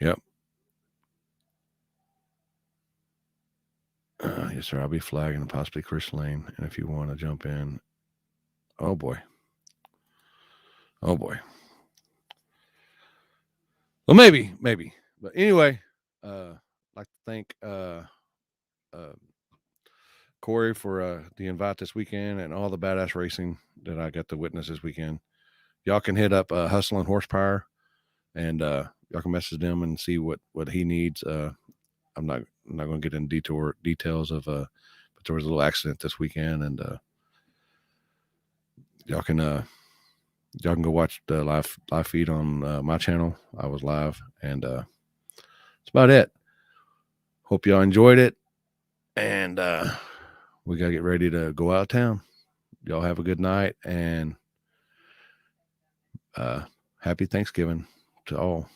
Yep. Yes, sir. I'll be flagging and possibly Chris Lane. And if you want to jump in, oh boy. Well, maybe. But anyway, I'd like to thank Corey for the invite this weekend and all the badass racing that I got to witness this weekend. Y'all can hit up Hustle and Horsepower, and y'all can message them and see what he needs. I'm not going to get into details of but there was a little accident this weekend, and y'all can go watch the live feed on my channel. I was live, and that's about it. Hope y'all enjoyed it, and we got to get ready to go out of town. Y'all have a good night, and happy Thanksgiving to all.